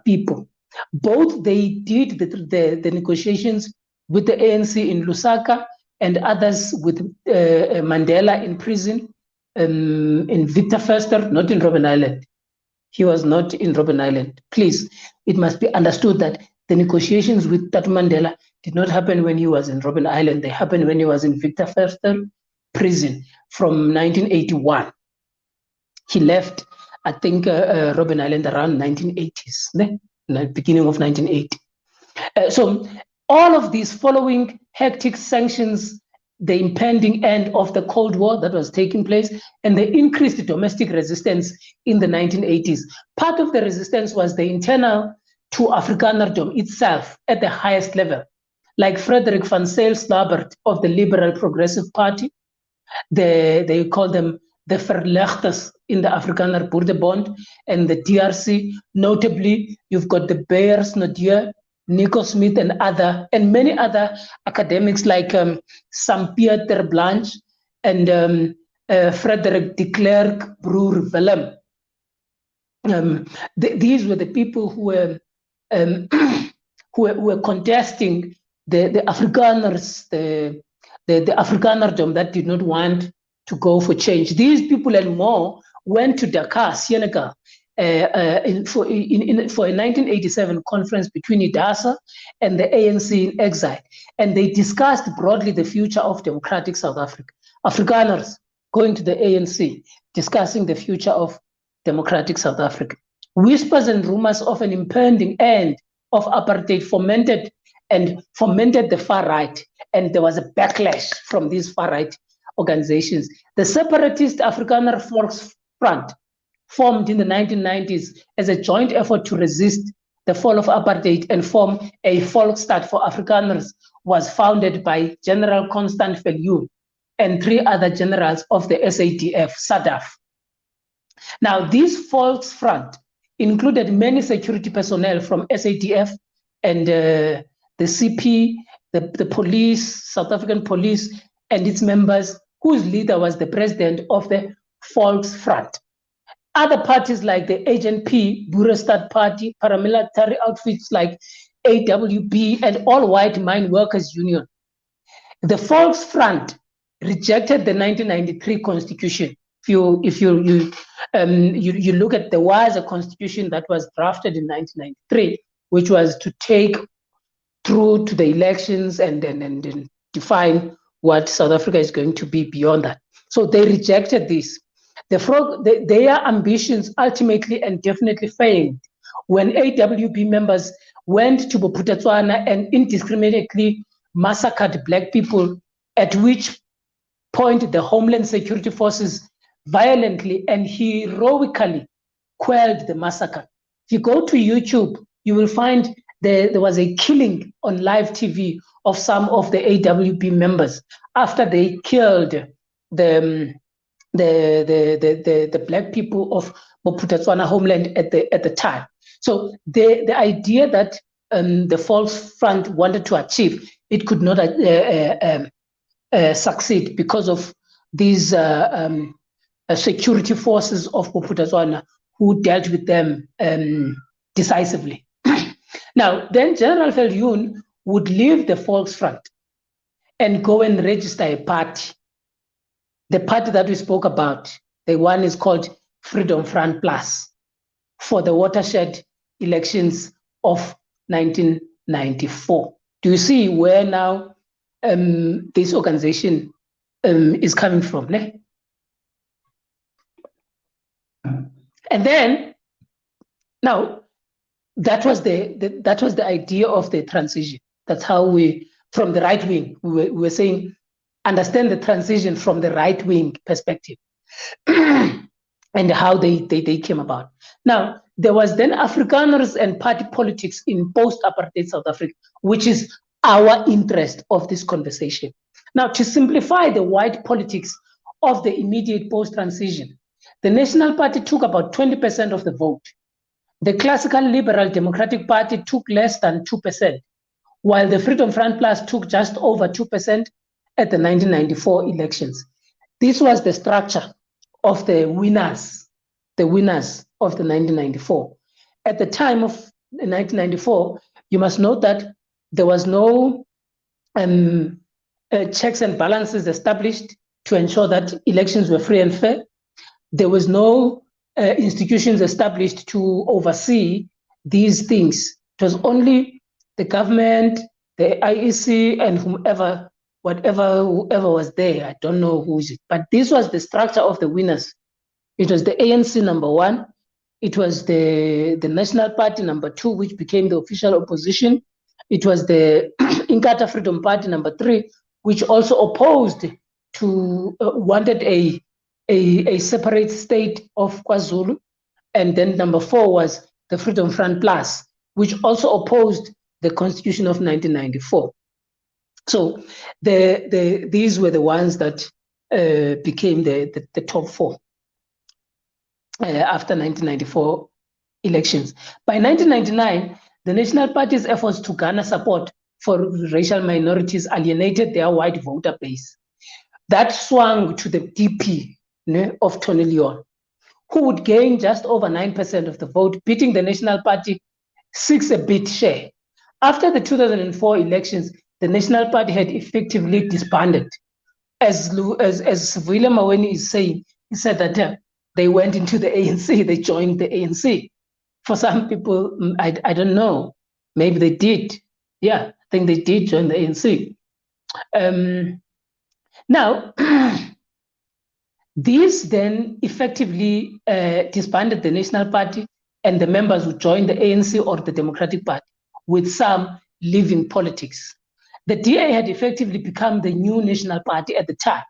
people. Both they did the negotiations with the ANC in Lusaka and others with Mandela in prison, in Victor Verster, not in Robben Island. He was not in Robben Island. Please, it must be understood that the negotiations with Tatu Mandela did not happen when he was in Robben Island. They happened when he was in Victor Verster prison from 1981. He left, I think, Robben Island around 1980s, beginning of 1980. So all of these following hectic sanctions, the impending end of the Cold War that was taking place, and the increased domestic resistance in the 1980s. Part of the resistance was the internal to Afrikanerdom itself at the highest level, like Frederick van Zyl-Slabbert of the Liberal Progressive Party. They call them the Verlegters in the Afrikaner Boerbond and the DRC. Notably, you've got the Beyers Nadir, Nico Smith, and many other academics like Saint-Pierre ter Blanche and Frederick de Klerk Broer Willem. These were the people who were contesting the Afrikaners, the Afrikanerdom that did not want to go for change. These people and more went to Dakar, Senegal, for a 1987 conference between IDASA and the ANC in exile. And they discussed broadly the future of democratic South Africa. Afrikaners going to the ANC, discussing the future of democratic South Africa. Whispers and rumors of an impending end of apartheid fomented the far right, and there was a backlash from these far right organizations. The separatist Afrikaner Volksfront, formed in the 1990s as a joint effort to resist the fall of apartheid and form a Volksstaat for Afrikaners, was founded by General Constant Viljoen and 3 other generals of the SADF, SADF. Now, this Volksfront included many security personnel from SADF and the CP, the police, South African police, and its members, whose leader was the president of the Volksfront. Other parties like the ANP, Boerenstaat Party, paramilitary outfits like AWB, and All-White Mine Workers Union. The Volksfront rejected the 1993 constitution. If you look at, there was a constitution that was drafted in 1993, which was to take through to the elections and then define what South Africa is going to be beyond that. So they rejected this. Their ambitions ultimately and definitely failed when AWB members went to Bophuthatswana and indiscriminately massacred Black people, at which point the Homeland Security Forces violently and heroically quelled the massacre. If you go to YouTube, you will find there was a killing on live TV of some of the AWB members after they killed the Black people of Bophuthatswana homeland at the time. So the idea that the Volksfront wanted to achieve, it could not succeed because of these security forces of Bophuthatswana who dealt with them decisively. Now, then General Viljoen would leave the Volksfront and go and register a party. The party that we spoke about, the one is called Freedom Front Plus, for the watershed elections of 1994. Do you see where now this organization is coming from? Ne? And then, now, that was the idea of the transition. That's how we, from the right wing, we were saying, understand the transition from the right wing perspective and how they came about. Now, there was then Afrikaners and party politics in post-apartheid South Africa, which is our interest of this conversation. Now, to simplify the white politics of the immediate post-transition, the National Party took about 20% of the vote. The classical Liberal Democratic Party took less than 2%, while the Freedom Front Plus took just over 2% at the 1994 elections. This was the structure of the winners of the 1994. At the time of 1994, you must note that there was no checks and balances established to ensure that elections were free and fair. There was no institutions established to oversee these things. It was only the government, the IEC, and whoever was there. I don't know who is it, but this was the structure of the winners. It was the ANC number one. It was the National Party number two, which became the official opposition. It was the Inkatha Freedom Party number three, which also opposed to wanted a separate state of KwaZulu. And then number four was the Freedom Front Plus, which also opposed the Constitution of 1994. So these were the ones that became the top four after 1994 elections. By 1999, the National Party's efforts to garner support for racial minorities alienated their white voter base. That swung to the DP of Tony Leon, who would gain just over 9% of the vote, beating the National Party 6 a bit share. After the 2004 elections, the National Party had effectively disbanded. As William Maweni is saying, he said that they went into the ANC, they joined the ANC. For some people, I don't know, maybe they did. Yeah, I think they did join the ANC. Now, this then effectively disbanded the National Party, and the members would join the ANC or the Democratic Party, with some leaving politics. The DA had effectively become the new National Party at the time,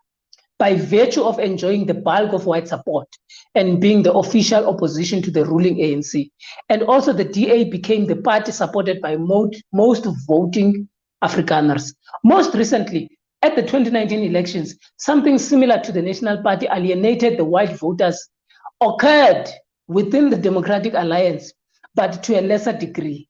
by virtue of enjoying the bulk of white support and being the official opposition to the ruling ANC. And also the DA became the party supported by most voting Afrikaners. Most recently, at the 2019 elections, something similar to the National Party alienated the white voters occurred within the Democratic Alliance, but to a lesser degree.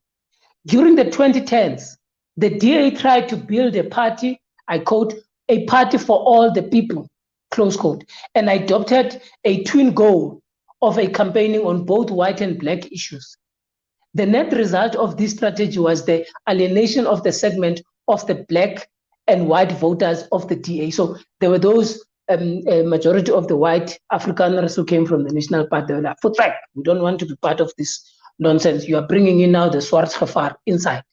During the 2010s, the DA tried to build a party, I quote, a party for all the people, close quote, and adopted a twin goal of a campaigning on both white and black issues. The net result of this strategy was the alienation of the segment of the black and white voters of the DA. So there were those a majority of the white Afrikaners who came from the National Party. They were like, for track, we don't want to be part of this nonsense. You are bringing in now the Swartgevaar inside.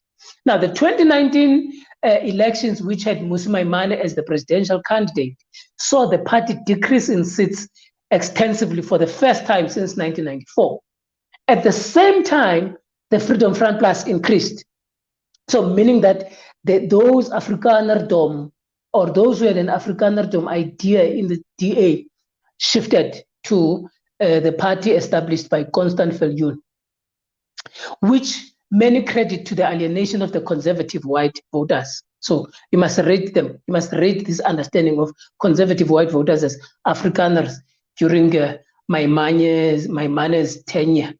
Now, the 2019 elections, which had Mmusi Maimane as the presidential candidate, saw the party decrease in seats extensively for the first time since 1994. At the same time, the Freedom Front Plus increased. So meaning that those Afrikanerdom, or those who had an Afrikanerdom idea in the DA, shifted to the party established by Constant Viljoen, which many credit to the alienation of the conservative white voters. So you must rate them. You must rate this understanding of conservative white voters as Afrikaners during Maimane's tenure.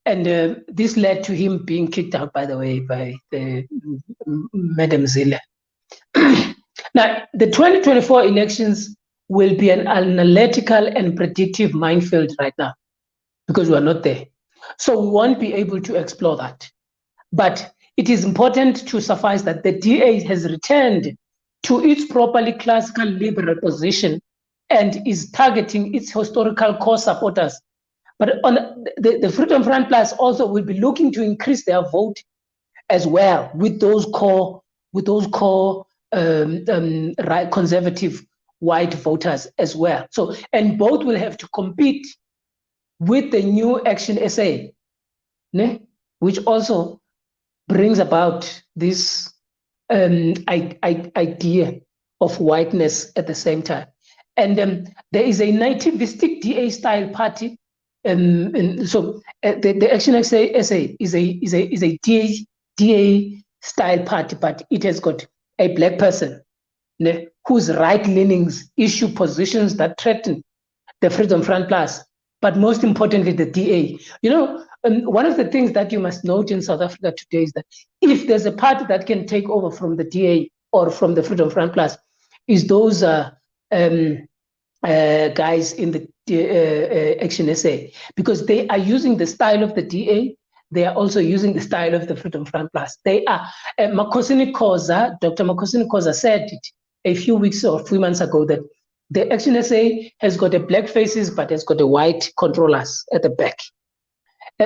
And this led to him being kicked out, by the way, by Madam Zille. Now, the 2024 elections will be an analytical and predictive minefield right now, because we are not there. So we won't be able to explore that. But it is important to suffice that the DA has returned to its properly classical liberal position and is targeting its historical core supporters. But on the Freedom Front Plus also will be looking to increase their vote as well with those core conservative white voters as well. So, and both will have to compete with the new Action SA, which also brings about this idea of whiteness at the same time. And there is a nativistic DA-style party the Action SA is a DA style party, but it has got a black person whose right leanings issue positions that threaten the Freedom Front Plus, but most importantly, the DA. One of the things that you must note in South Africa today is that if there's a party that can take over from the DA or from the Freedom Front Plus, is those guys in the Action SA, because they are using the style of the DA. They are also using the style of the Freedom Front Plus. They are, Dr. Makosini Khoza said it a few weeks or 3 months ago that the Action SA has got a black faces, but has got a white controllers at the back.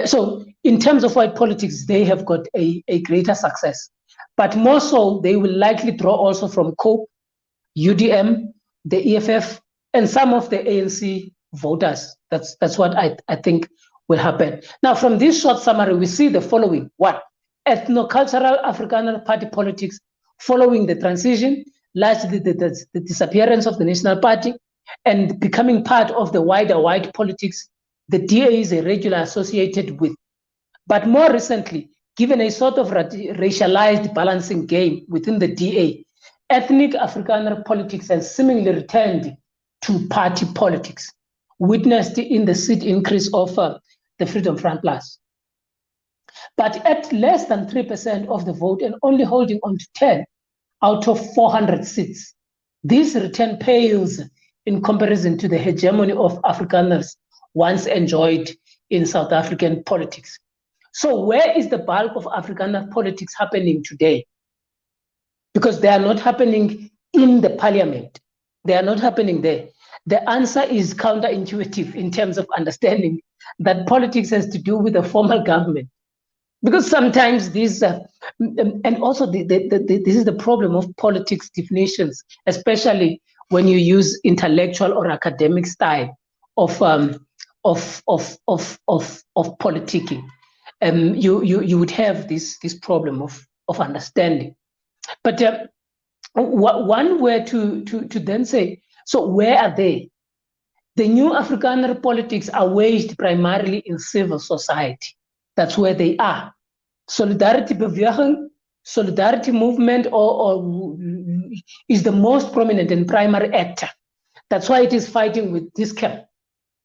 So in terms of white politics, they have got a greater success. But more so, they will likely draw also from COPE, UDM, the EFF, and some of the ANC voters. That's what I think will happen. Now, from this short summary, we see the following. One, ethno-cultural Afrikaner party politics following the transition, largely the disappearance of the National Party, and becoming part of the wider white politics the DA is a regular associated with. But more recently, given a sort of racialized balancing game within the DA, ethnic Afrikaner politics has seemingly returned to party politics, witnessed in the seat increase of the Freedom Front Plus. But at less than 3% of the vote and only holding on to 10 out of 400 seats, this return pales in comparison to the hegemony of Afrikaners once enjoyed in South African politics. So where is the bulk of Afrikaner politics happening today? Because they are not happening in the parliament. They are not happening there. The answer is counterintuitive in terms of understanding that politics has to do with the formal government. Because sometimes these, and also this is the problem of politics definitions, especially when you use intellectual or academic style of politicking. You would have this problem of understanding. But one way to then say, so where are they? The new Afrikaner politics are waged primarily in civil society. That's where they are. Solidarity Beweging, Solidarity Movement or is the most prominent and primary actor. That's why it is fighting with this camp.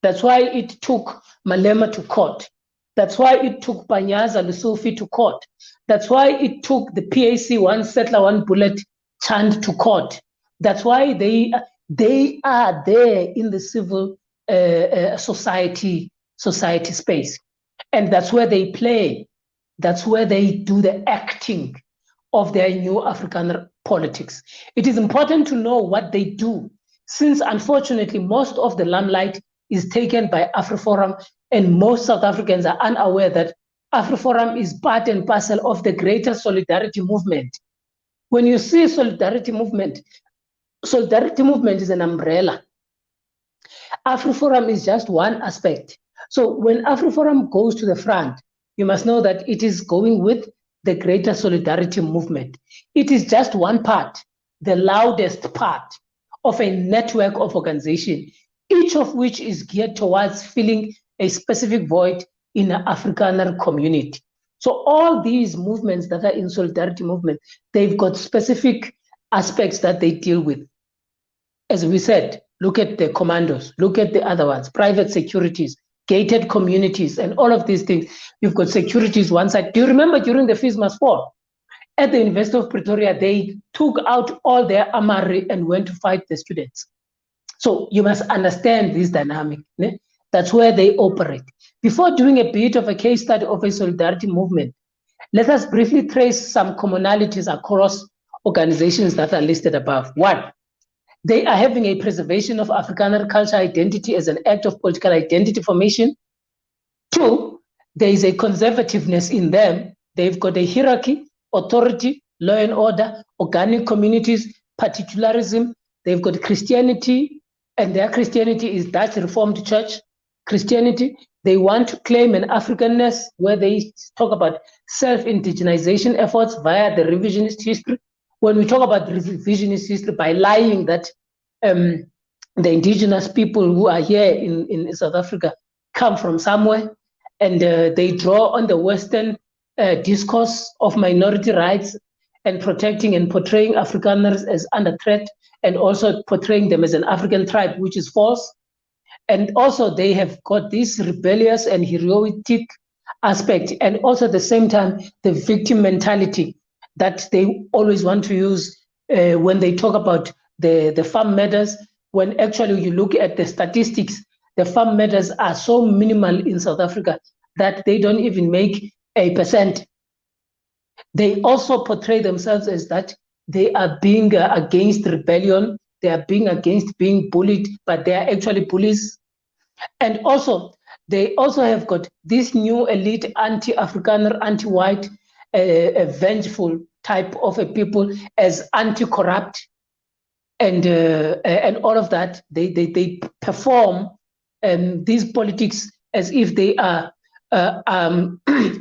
That's why it took Malema to court. That's why it took Panyaza Lesofie to court. That's why it took the PAC One Settler, One Bullet chant to court. That's why they are there in the civil society space. And that's where they play. That's where they do the acting of their new Afrikaner politics. It is important to know what they do, since unfortunately most of the limelight is taken by Afri-Forum, and most South Africans are unaware that Afri-Forum is part and parcel of the greater solidarity movement. When you see solidarity movement is an umbrella. Afri-Forum is just one aspect. So when Afri-Forum goes to the front, you must know that it is going with the greater solidarity movement. It is just one part, the loudest part of a network of organization, each of which is geared towards filling a specific void in the Afrikaner community. So all these movements that are in solidarity movement, they've got specific aspects that they deal with. As we said, look at the commandos, look at the other ones, private securities, gated communities, and all of these things. You've got securities one side. Do you remember during the FISMAS fall, at the University of Pretoria, they took out all their armory and went to fight the students. So you must understand this dynamic. Ne? That's where they operate. Before doing a bit of a case study of a solidarity movement, let us briefly trace some commonalities across organizations that are listed above. One, they are having a preservation of Afrikaner culture identity as an act of political identity formation. Two, there is a conservativeness in them. They've got a hierarchy, authority, law and order, organic communities, particularism. They've got Christianity, and their Christianity is Dutch Reformed Church Christianity. They want to claim an Africanness where they talk about self-indigenization efforts via the revisionist history. When we talk about revisionist history, by lying that the indigenous people who are here in South Africa come from somewhere, and they draw on the Western discourse of minority rights and protecting and portraying Afrikaners as under threat, and also portraying them as an African tribe, which is false. And also they have got this rebellious and heroic aspect, and also at the same time, the victim mentality that they always want to use when they talk about the farm matters, when actually you look at the statistics, the farm matters are so minimal in South Africa that they don't even make 1%. They also portray themselves as that they are being against rebellion, they are being against being bullied, but they are actually bullies. And also, they also have got this new elite anti-Afrikaner, anti-white, vengeful type of a people as anti-corrupt, and all of that. They perform these politics as if they are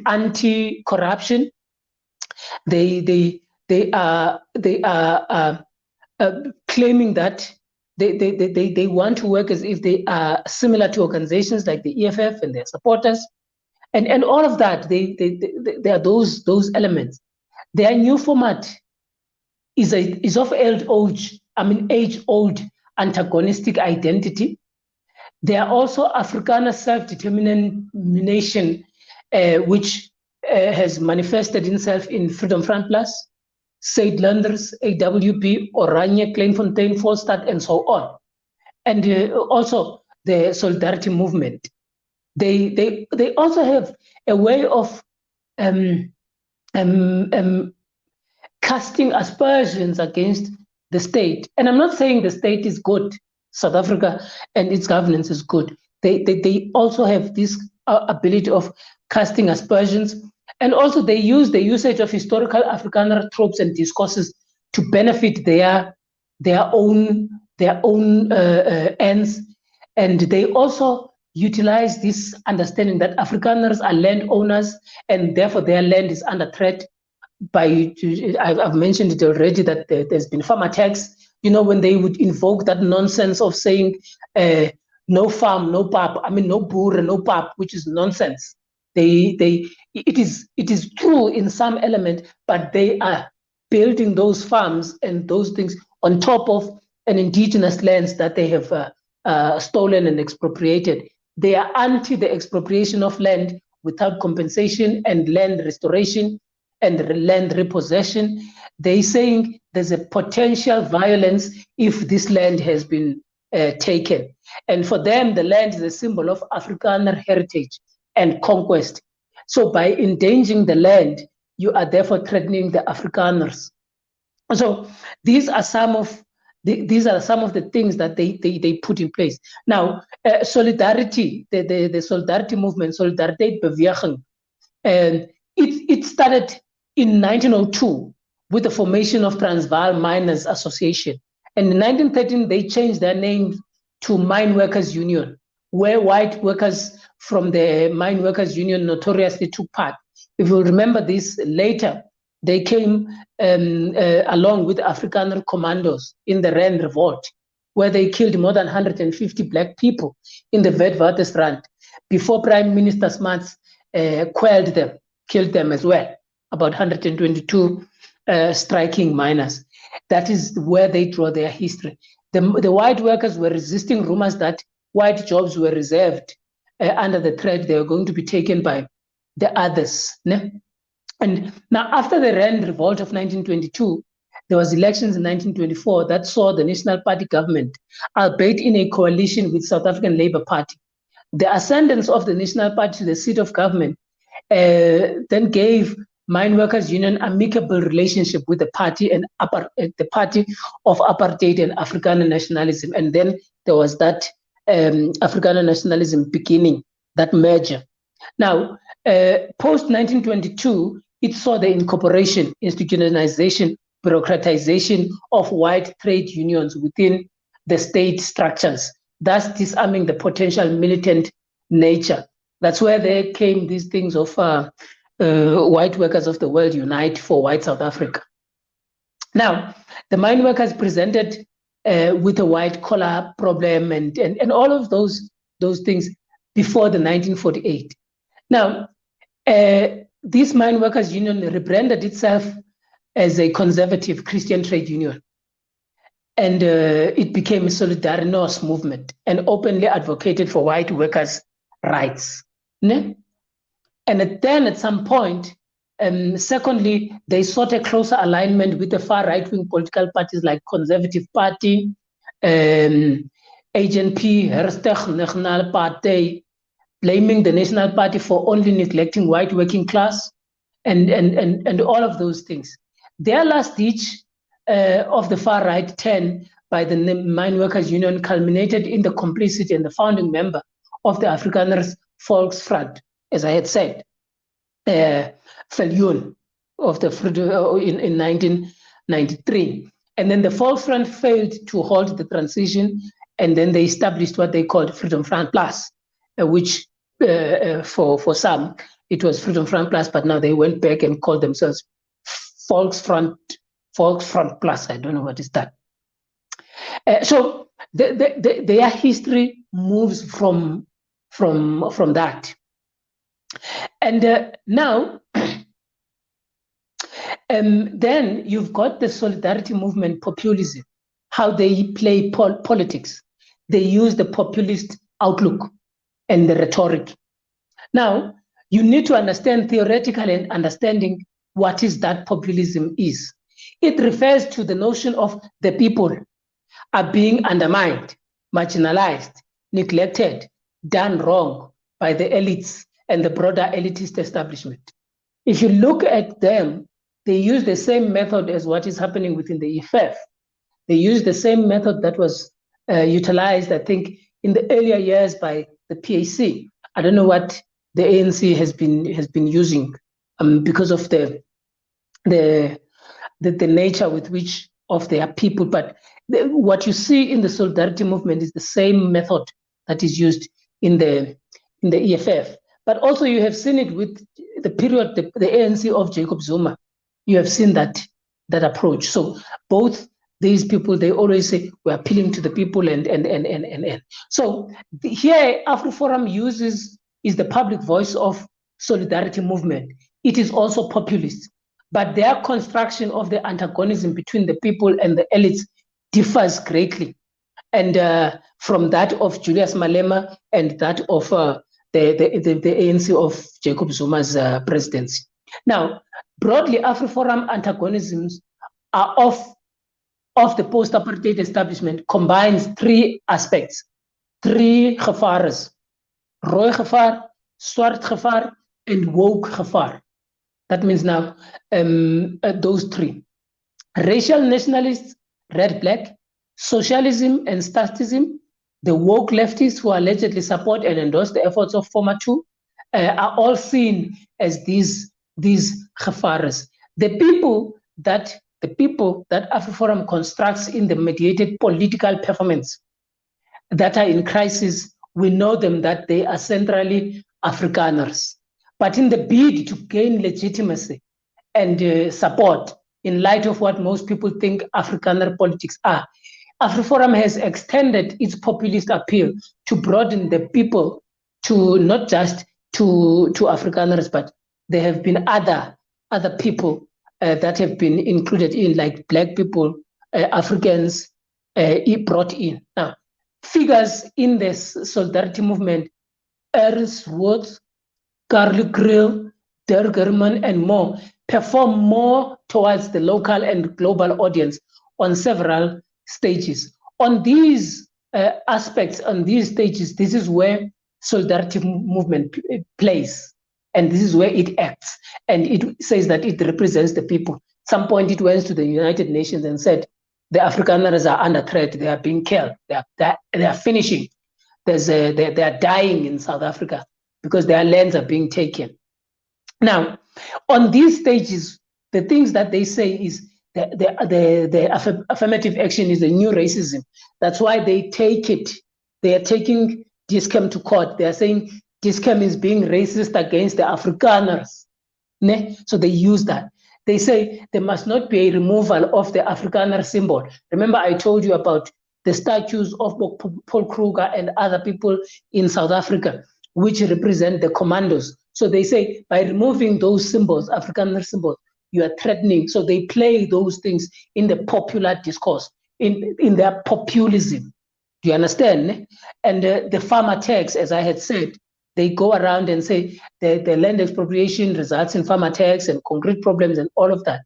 anti-corruption. They are claiming that they want to work as if they are similar to organizations like the EFF and their supporters, and all of that. They are those elements. Their new format is of age-old antagonistic identity. They are also Afrikaner self-determination, which has manifested itself in Freedom Front Plus, Zuid-Landers, AWP, Oranje, Kleinfontein, Volstad, and so on. And also the Solidarity Movement. They also have a way of casting aspersions against the state. And I'm not saying the state is good. South Africa and its governance is good. They also have this ability of casting aspersions. And also they use the usage of historical Afrikaner tropes and discourses to benefit their own ends. And they also utilize this understanding that Afrikaners are landowners and therefore their land is under threat. I've mentioned it already that there's been farm attacks. You know, when they would invoke that nonsense of saying no farm, no pap, no boer, no pap, which is nonsense. It is true in some element, but they are building those farms and those things on top of an indigenous lands that they have stolen and expropriated. They are anti the expropriation of land without compensation and land restoration and land repossession. They're saying there's a potential violence if this land has been taken. And for them, the land is a symbol of Afrikaner heritage and conquest. So by endangering the land, you are therefore threatening the Afrikaners. So these are some of the things that they put in place. Now, solidarity, the solidarity movement, Solidariteit Beweging, it started in 1902 with the formation of Transvaal Miners Association. And in 1913, they changed their name to Mine Workers Union, where white workers from the Mine Workers Union notoriously took part. If you remember this later, they came along with Afrikaner commandos in the Rand Revolt, where they killed more than 150 black people in the Witwatersrand before Prime Minister Smuts quelled them, killed them as well, about 122 striking miners. That is where they draw their history. The white workers were resisting rumors that white jobs were reserved under the threat they were going to be taken by the others. Ne? And now after the Rand Revolt of 1922, there was elections in 1924 that saw the National Party government, albeit in a coalition with South African Labour Party. The ascendance of the National Party to the seat of government then gave Mine Workers Union amicable relationship with the party and the party of apartheid and Afrikaner nationalism. And then there was that Afrikaner nationalism beginning, that merger. Now, post-1922, it saw the incorporation, institutionalization, bureaucratization of white trade unions within the state structures, thus disarming the potential militant nature. That's where there came these things of white workers of the world unite for white South Africa. Now, the mine workers presented with a white collar problem and all of those things before the 1948. Now, this mine workers union rebranded itself as a conservative Christian trade union. And it became a Solidarność movement and openly advocated for white workers' rights. Ne? And then at some point, secondly, they sought a closer alignment with the far right-wing political parties like Conservative Party, ANP, Herstig National Party, blaming the National Party for only neglecting white working class, and all of those things. Their last ditch of the far right turn by the Mine Workers Union culminated in the complicity and the founding member of the Afrikaners Volksfront, as I had said, Viljoen of the in 1993. And then the Volksfront failed to halt the transition, and then they established what they called Freedom Front Plus, which for some it was Freedom Front Plus, but now they went back and called themselves Volksfront Plus. I don't know what is that. So their history moves from that, and now then you've got the solidarity movement, populism, how they play politics. They use the populist outlook and the rhetoric. Now, you need to understand theoretically and understanding what is that populism is. It refers to the notion of the people are being undermined, marginalized, neglected, done wrong by the elites and the broader elitist establishment. If you look at them, they use the same method as what is happening within the EFF. They use the same method that was utilized, I think, in the earlier years by the PAC. I don't know what the ANC has been using because of the nature with which of their people, but what you see in the solidarity movement is the same method that is used in the EFF. But also you have seen it with the period, the ANC of Jacob Zuma. You have seen that approach. So both these people, they always say we're appealing to the people and. So here Afri-Forum is the public voice of solidarity movement. It is also populist, but their construction of the antagonism between the people and the elites differs greatly, and from that of Julius Malema and that of the ANC of Jacob Zuma's presidency. Now, broadly, Afri-Forum antagonisms are of the post-apartheid establishment combines three aspects, three gevaars: rooi gevaar, swart gevaar, and woke gevaar. That means now those three: racial nationalists, red, black; socialism and statism, the woke leftists who allegedly support and endorse the efforts of former two, are all seen as these gevaars. The people that Afri-Forum constructs in the mediated political performance that are in crisis, we know them that they are centrally Afrikaners. But in the bid to gain legitimacy and support in light of what most people think Afrikaner politics are, Afri-Forum has extended its populist appeal to broaden the people to not just to Afrikaners, but there have been other people that have been included in, like black people, Africans, brought in. Now, figures in this solidarity movement, Ernst Woods, Carly Grill, Der German, and more, perform more towards the local and global audience on several stages. On these aspects, on these stages, this is where solidarity movement plays, and this is where it acts, and it says that it represents the people. At some point, it went to the United Nations and said, the Afrikaners are under threat, they are being killed, they are finishing. They are dying in South Africa because their lands are being taken. Now, on these stages, the things that they say is the affirmative action is a new racism. That's why they take it. They are taking Discam to court. They are saying Discam is being racist against the Afrikaners. Ne? So they use that. They say there must not be a removal of the Afrikaner symbol. Remember, I told you about the statues of Paul Kruger and other people in South Africa, which represent the commandos. So they say by removing those symbols, Afrikaner symbols, you are threatening. So they play those things in the popular discourse, in their populism. Do you understand? And the farmer tax, as I had said, they go around and say the land expropriation results in farmer tax and concrete problems and all of that.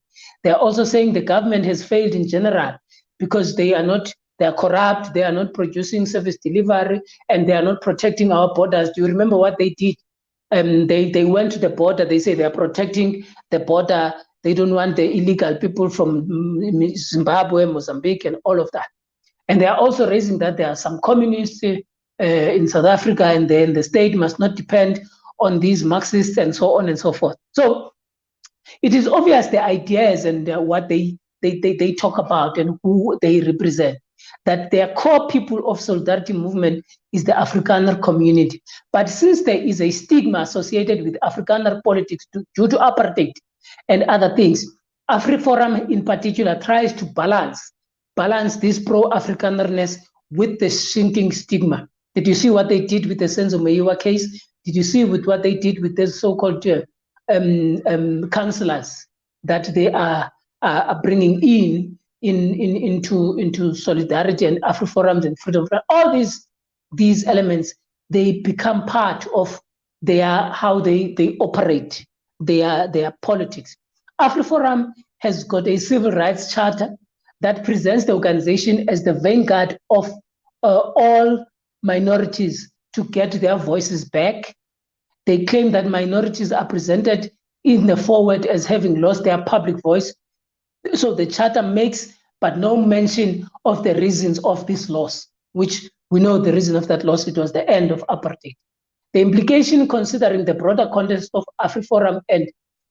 They're also saying the government has failed in general because they are corrupt, they are not producing service delivery, and they are not protecting our borders. Do you remember what they did? They went to the border, they say they are protecting the border. They don't want the illegal people from Zimbabwe, Mozambique, and all of that. And they are also raising that there are some communists in South Africa, and then the state must not depend on these Marxists and so on and so forth. So it is obvious the ideas and what they talk about and who they represent, that their core people of solidarity movement is the Afrikaner community. But since there is a stigma associated with Afrikaner politics due to apartheid and other things, Afri-Forum in particular tries to balance this pro-Afrikanerness with the shrinking stigma. Did you see what they did with the Senzo Meyiwa case? Did you see with what they did with the so-called councillors that they are bringing into solidarity and Afri-Forums and freedom? All these elements, they become part of how they operate, their politics. Afri-Forum has got a civil rights charter that presents the organization as the vanguard of all minorities to get their voices back. They claim that minorities are presented in the forward as having lost their public voice. So the charter makes but no mention of the reasons of this loss, which we know the reason of that loss, it was the end of apartheid. The implication, considering the broader context of Afri-Forum and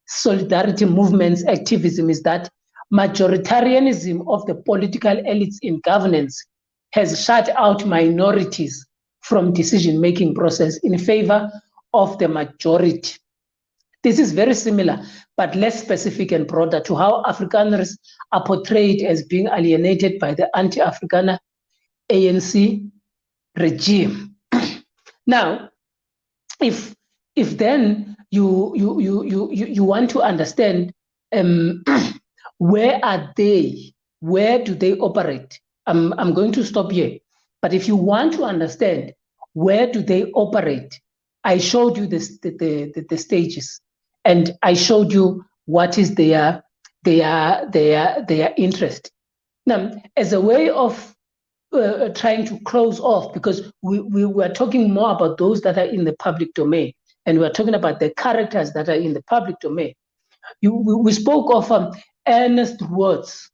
solidarity movements activism, is that majoritarianism of the political elites in governance has shut out minorities from decision-making process in favor of the majority. This is very similar, but less specific and broader to how Afrikaners are portrayed as being alienated by the anti-Afrikaner ANC regime. Now, if then you want to understand where are they? Where do they operate? I'm going to stop here. But if you want to understand where do they operate, I showed you the stages, and I showed you what is their interest. Now, as a way of trying to close off, because we were talking more about those that are in the public domain, and we're talking about the characters that are in the public domain. We spoke of Ernest Words.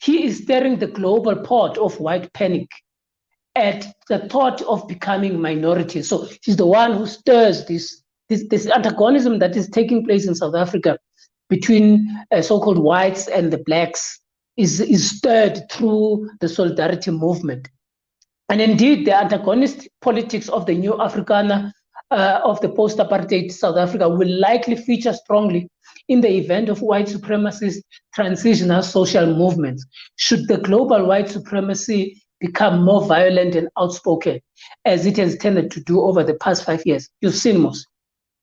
He is stirring the global pot of white panic at the thought of becoming minority. So he's the one who stirs this antagonism that is taking place in South Africa between so-called whites and the blacks is stirred through the solidarity movement. And indeed, the antagonist politics of the new Afrikaner of the post-apartheid South Africa will likely feature strongly in the event of white supremacist transitional social movements. Should the global white supremacy become more violent and outspoken, as it has tended to do over the past 5 years? You've seen most.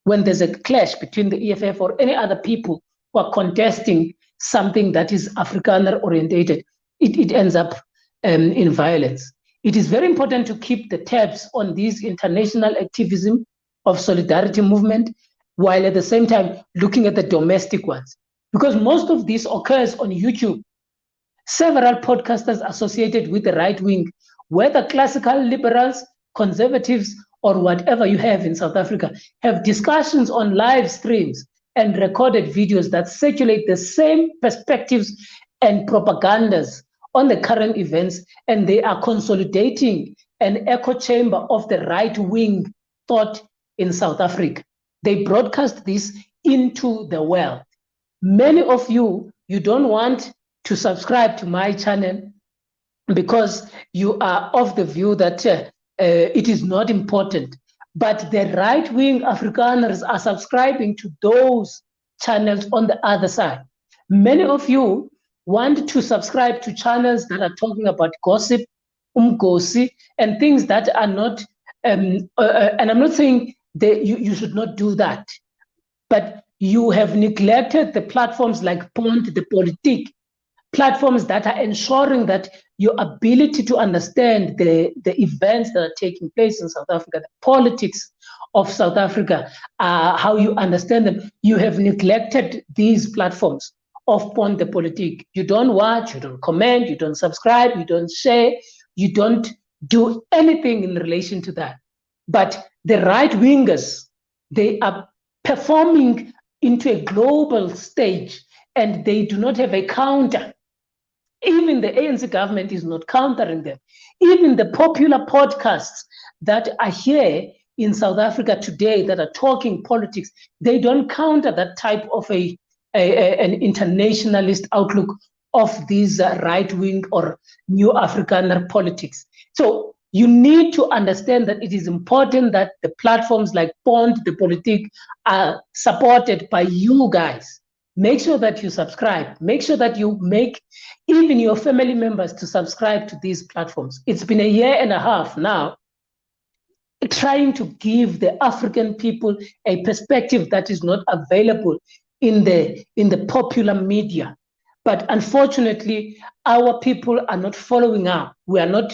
When there's a clash between the EFF or any other people who are contesting something that is Afrikaner orientated, it ends up in violence. It is very important to keep the tabs on these international activism of solidarity movement, while at the same time looking at the domestic ones, because most of this occurs on YouTube. Several podcasters associated with the right wing, whether classical liberals, conservatives, or whatever you have in South Africa, have discussions on live streams and recorded videos that circulate the same perspectives and propagandas on the current events, and they are consolidating an echo chamber of the right wing thought in South Africa. They broadcast this into the world. Many of you don't want to subscribe to my channel because you are of the view that it is not important. But the right-wing Afrikaners are subscribing to those channels on the other side. Many of you want to subscribe to channels that are talking about gossip, umgosi, and things that are not, and I'm not saying You should not do that. But you have neglected the platforms like Pond the Politik, platforms that are ensuring that your ability to understand the events that are taking place in South Africa, the politics of South Africa, how you understand them. You have neglected these platforms of Pond the Politik. You don't watch, you don't comment, you don't subscribe, you don't share, you don't do anything in relation to that. But the right-wingers, they are performing into a global stage, and they do not have a counter. Even the ANC government is not countering them. Even the popular podcasts that are here in South Africa today that are talking politics, they don't counter that type of an internationalist outlook of these right-wing or new Afrikaner politics. So you need to understand that it is important that the platforms like Pond the Politik are supported by you guys. Make sure that you subscribe. Make sure that you make even your family members to subscribe to these platforms. It's been a year and a half now trying to give the African people a perspective that is not available in the popular media. But unfortunately, our people are not following up. We are not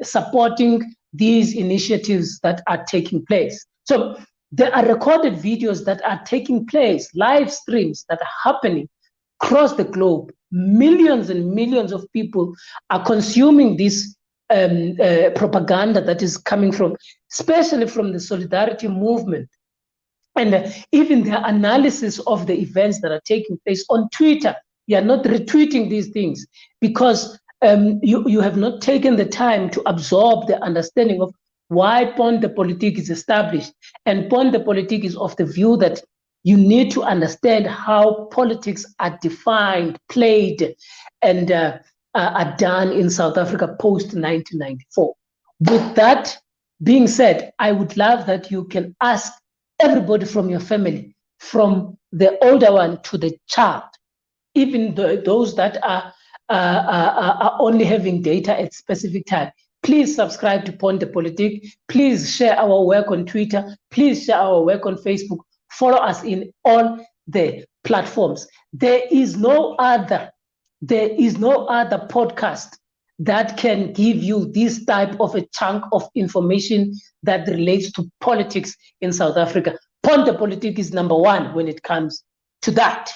supporting these initiatives that are taking place. So there are recorded videos that are taking place, live streams that are happening across the globe. Millions and millions of people are consuming this propaganda that is coming from, especially from the solidarity movement. And even the analysis of the events that are taking place on Twitter, you are not retweeting these things because you have not taken the time to absorb the understanding of why Pond the Politik is established. And Pond the Politik is of the view that you need to understand how politics are defined, played, and are done in South Africa post-1994. With that being said, I would love that you can ask everybody from your family, from the older one to the child, even those that are only having data at specific time. Please subscribe to Pond the Politik. Please share our work on Twitter. Please share our work on Facebook. Follow us in all the platforms. There is no other podcast that can give you this type of a chunk of information that relates to politics in South Africa. Pond the Politik is number one when it comes to that.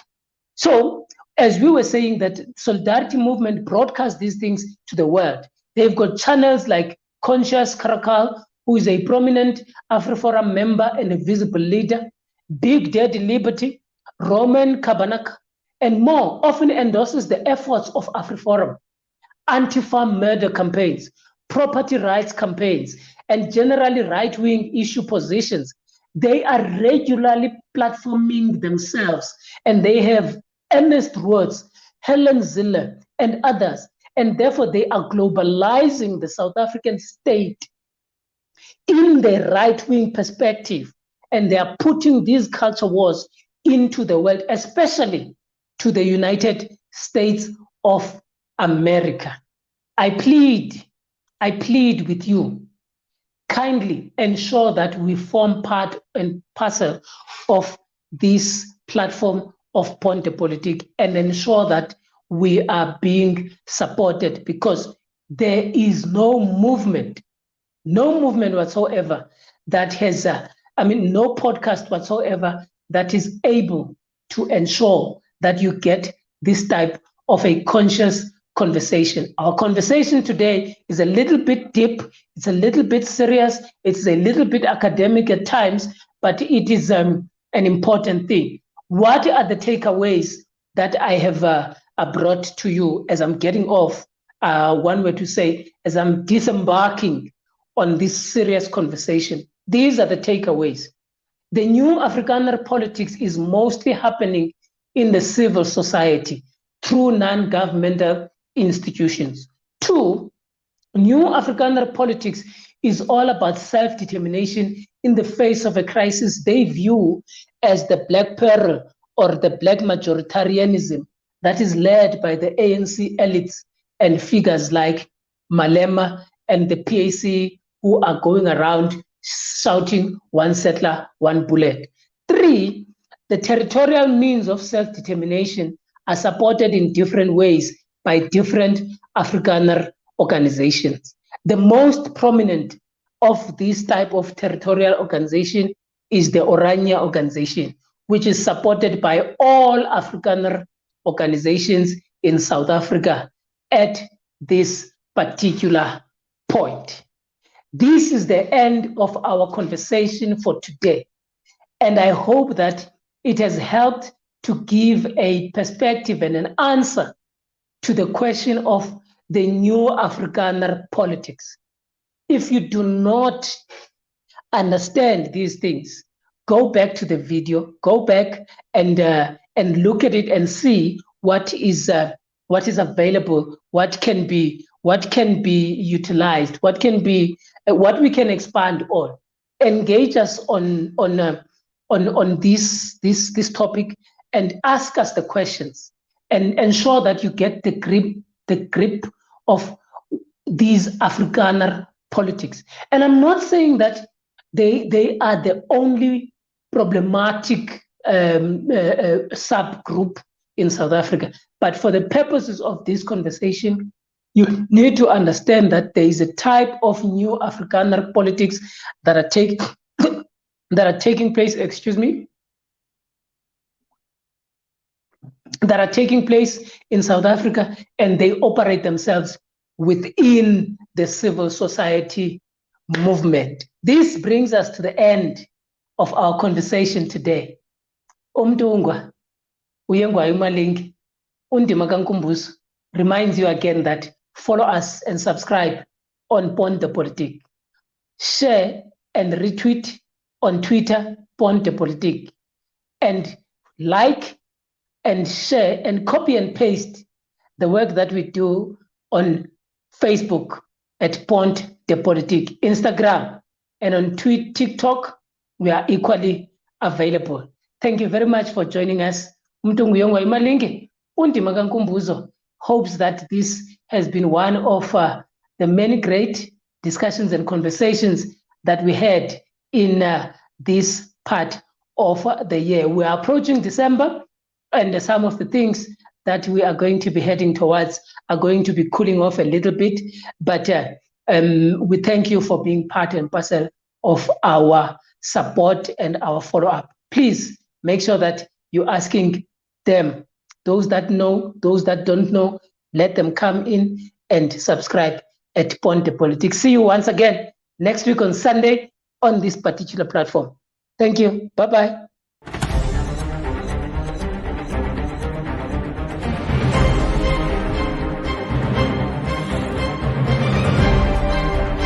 So, as we were saying, that Solidarity Movement broadcasts these things to the world. They've got channels like Conscious Karakal, who is a prominent Afri-Forum member and a visible leader, Big Daddy Liberty, Roman Kabanak, and more, often endorses the efforts of Afri-Forum, anti-farm murder campaigns, property rights campaigns, and generally right-wing issue positions. They are regularly platforming themselves, and they have Ernest Rhodes, Helen Zille, and others, and therefore they are globalizing the South African state in the right-wing perspective, and they are putting these culture wars into the world, especially to the United States of America. I plead with you, kindly ensure that we form part and parcel of this platform of Pond the Politik and ensure that we are being supported, because there is no movement whatsoever that has, no podcast whatsoever that is able to ensure that you get this type of a conscious conversation. Our conversation today is a little bit deep, it's a little bit serious, it's a little bit academic at times, but it is an important thing. What are the takeaways that I have brought to you as I'm getting off, one way to say, as I'm disembarking on this serious conversation? These are the takeaways. The new Afrikaner politics is mostly happening in the civil society through non-governmental institutions. Two, new Afrikaner politics is all about self-determination in the face of a crisis they view as the Black Peril or the Black majoritarianism that is led by the ANC elites and figures like Malema and the PAC, who are going around shouting one settler, one bullet. 3, the territorial means of self-determination are supported in different ways by different Afrikaner organizations. The most prominent of this type of territorial organization is the Oranje organization, which is supported by all Afrikaner organizations in South Africa at this particular point. This is the end of our conversation for today. And I hope that it has helped to give a perspective and an answer to the question of the new Afrikaner politics. If you do not understand these things, go back to the video, go back and look at it and see what is available, what can be utilized, what we can expand on. Engage us on this topic and ask us the questions, and ensure that you get the grip of these Afrikaner politics. And I'm not saying that they are the only problematic subgroup in South Africa, but for the purposes of this conversation, you need to understand that there is a type of new Afrikaner politics that are taking place, that are taking place in South Africa, and they operate themselves within the civil society movement. This brings us to the end of our conversation today. Umtungwa Uyengwayo Malingi, Undima Kankumbuzo reminds you again that follow us and subscribe on Pond the Politique. Share and retweet on Twitter, Pond the Politique. And like and share and copy and paste the work that we do on Facebook at Pond the Politique, Instagram, and on TikTok, we are equally available. Thank you very much for joining us. Umtungwa Malingi, Undima Kankumbuzo hopes that this has been one of the many great discussions and conversations that we had in this part of the year. We are approaching December, and some of the things that we are going to be heading towards are going to be cooling off a little bit, but we thank you for being part and parcel of our support and our follow-up. Please make sure that you're asking them, those that know, those that don't know, let them come in and subscribe at Pond the Politique. See you once again next week on Sunday on this particular platform. Thank you. Bye-bye.